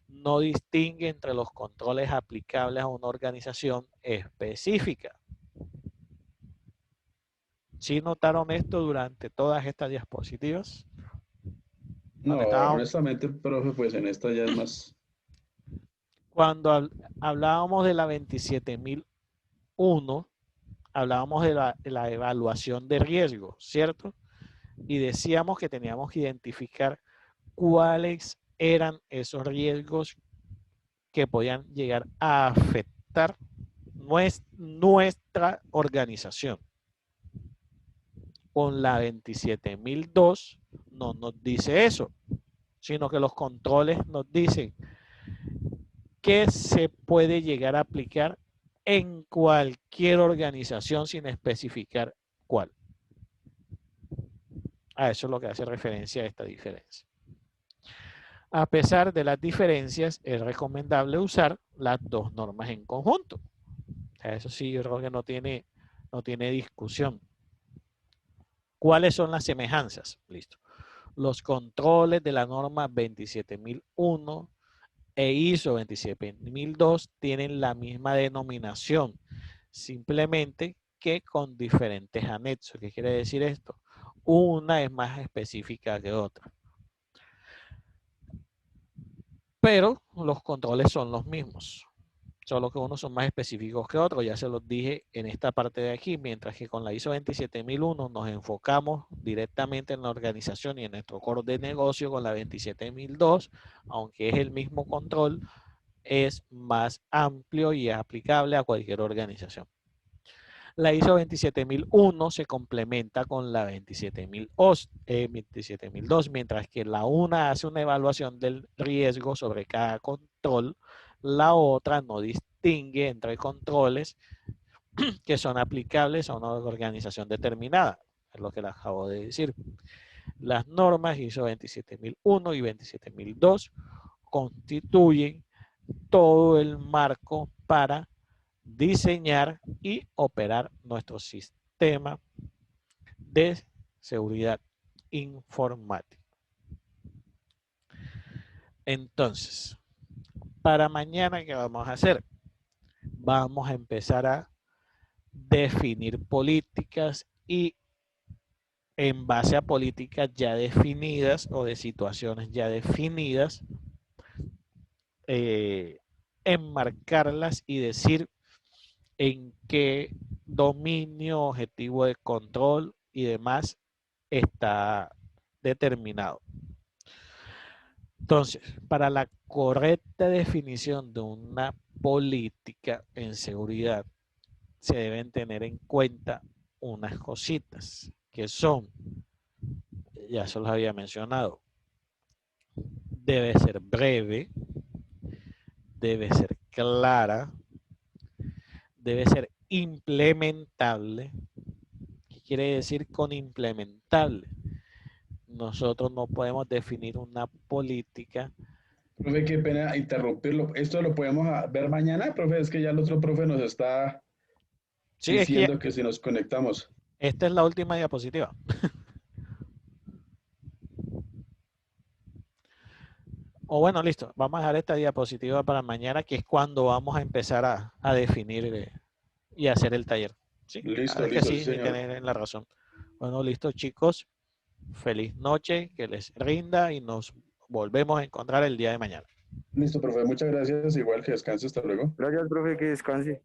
no distingue entre los controles aplicables a una organización específica. ¿Sí notaron esto durante todas estas diapositivas? No, ¿Dónde estábamos? honestamente, profe, pues en esta ya es más. Cuando hablábamos de la 27001, hablábamos de la evaluación de riesgo, ¿cierto? Y decíamos que teníamos que identificar cuáles eran esos riesgos que podían llegar a afectar nuestra organización. Con la 27002 no nos dice eso, sino que los controles nos dicen que se puede llegar a aplicar en cualquier organización sin especificar cuál. A eso es lo que hace referencia a esta diferencia. A pesar de las diferencias, es recomendable usar las dos normas en conjunto. Eso sí, yo creo que no tiene discusión. ¿Cuáles son las semejanzas? Listo. Los controles de la norma 27001 e ISO 27002 tienen la misma denominación, simplemente que con diferentes anexos. ¿Qué quiere decir esto? Una es más específica que otra. Pero los controles son los mismos, solo que unos son más específicos que otros. Ya se los dije en esta parte de aquí, mientras que con la ISO 27001 nos enfocamos directamente en la organización y en nuestro core de negocio. Con la 27002, aunque es el mismo control, es más amplio y es aplicable a cualquier organización. La ISO 27001 se complementa con la 27002, mientras que la una hace una evaluación del riesgo sobre cada control, la otra no distingue entre controles que son aplicables a una organización determinada. Es lo que les acabo de decir. Las normas ISO 27001 y 27002 constituyen todo el marco para diseñar y operar nuestro sistema de seguridad informática. Entonces, para mañana, ¿qué vamos a hacer? Vamos a empezar a definir políticas y en base a políticas ya definidas o de situaciones ya definidas, enmarcarlas y decir en qué dominio, objetivo de control y demás está determinado. Entonces, para la correcta definición de una política en seguridad, se deben tener en cuenta unas cositas que son, ya se los había mencionado, debe ser breve, debe ser clara, debe ser implementable. ¿Qué quiere decir con implementable? Nosotros no podemos definir una política. Profe, qué pena interrumpirlo. ¿Esto lo podemos ver mañana, profe? Es que ya el otro profe nos está Sí, es que diciendo que si nos conectamos. esta es la última diapositiva. O bueno, listo. Vamos a dejar esta diapositiva para mañana, que es cuando vamos a empezar a definir y hacer el taller. ¿Sí? Listo, Es que listo, sí, sí, señor. tienen la razón. Bueno, listo, chicos. Feliz noche, que les rinda y nos volvemos a encontrar el día de mañana. Listo, profe, muchas gracias. Igual que descanse, hasta luego. Gracias, profe, que descanse.